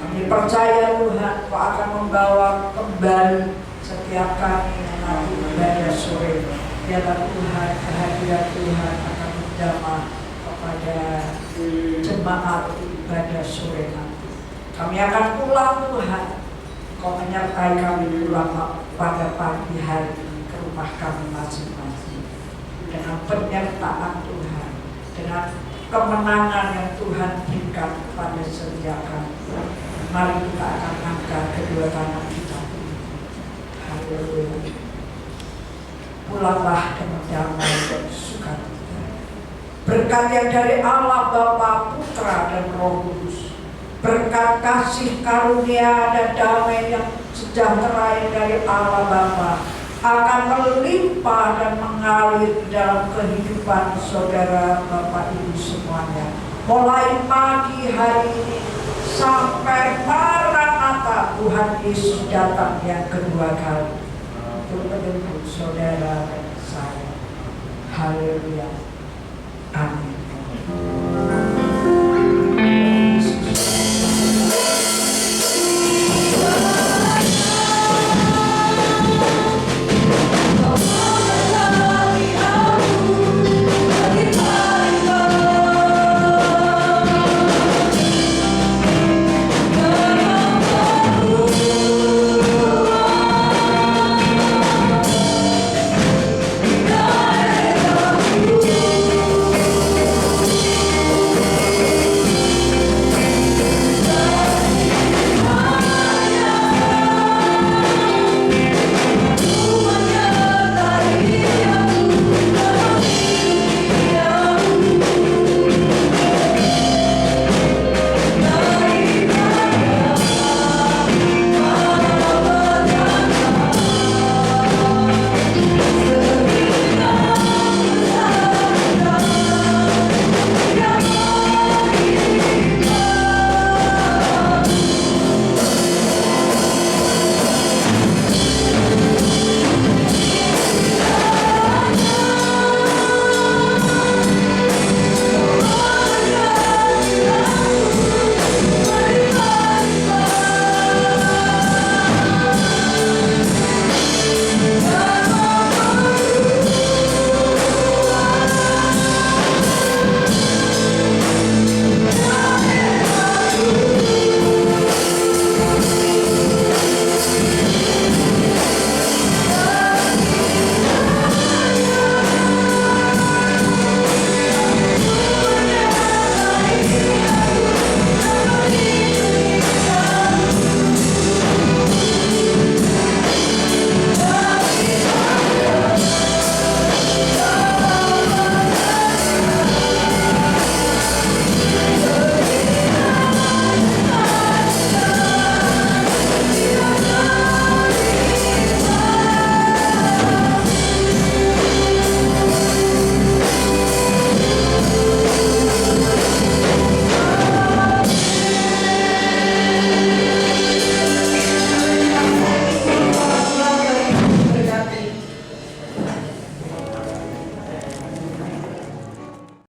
Kami percaya Tuhan, Kau akan membawa kembali setiap kami yang nanti ibadah sore. Biarlah Tuhan, kehadiran Tuhan akan menjamah kepada jemaat ibadah sore nanti. Kami akan pulang Tuhan. Kau menyertai kami pulang pada pagi hari ke rumah kami masing-masing. Dengan penyertaan Tuhan, dengan kemenangan yang Tuhan berikan kepada setiap kami. Mari kita akan angkat kedua tangan kita. Haleluya. Pulanglah dengan damai dan sukacita. Berkat yang dari Allah Bapa, Putra dan Roh Kudus, berkat kasih karunia dan damai yang sejahtera yang dari Allah Bapa akan melimpah dan mengalir di dalam kehidupan saudara Bapak Ibu semuanya. Mulai pagi hari ini sampai Maranatha Tuhan Yesus datang yang kedua kali untuk menjemput saudara dan saya. Haleluya. Amin.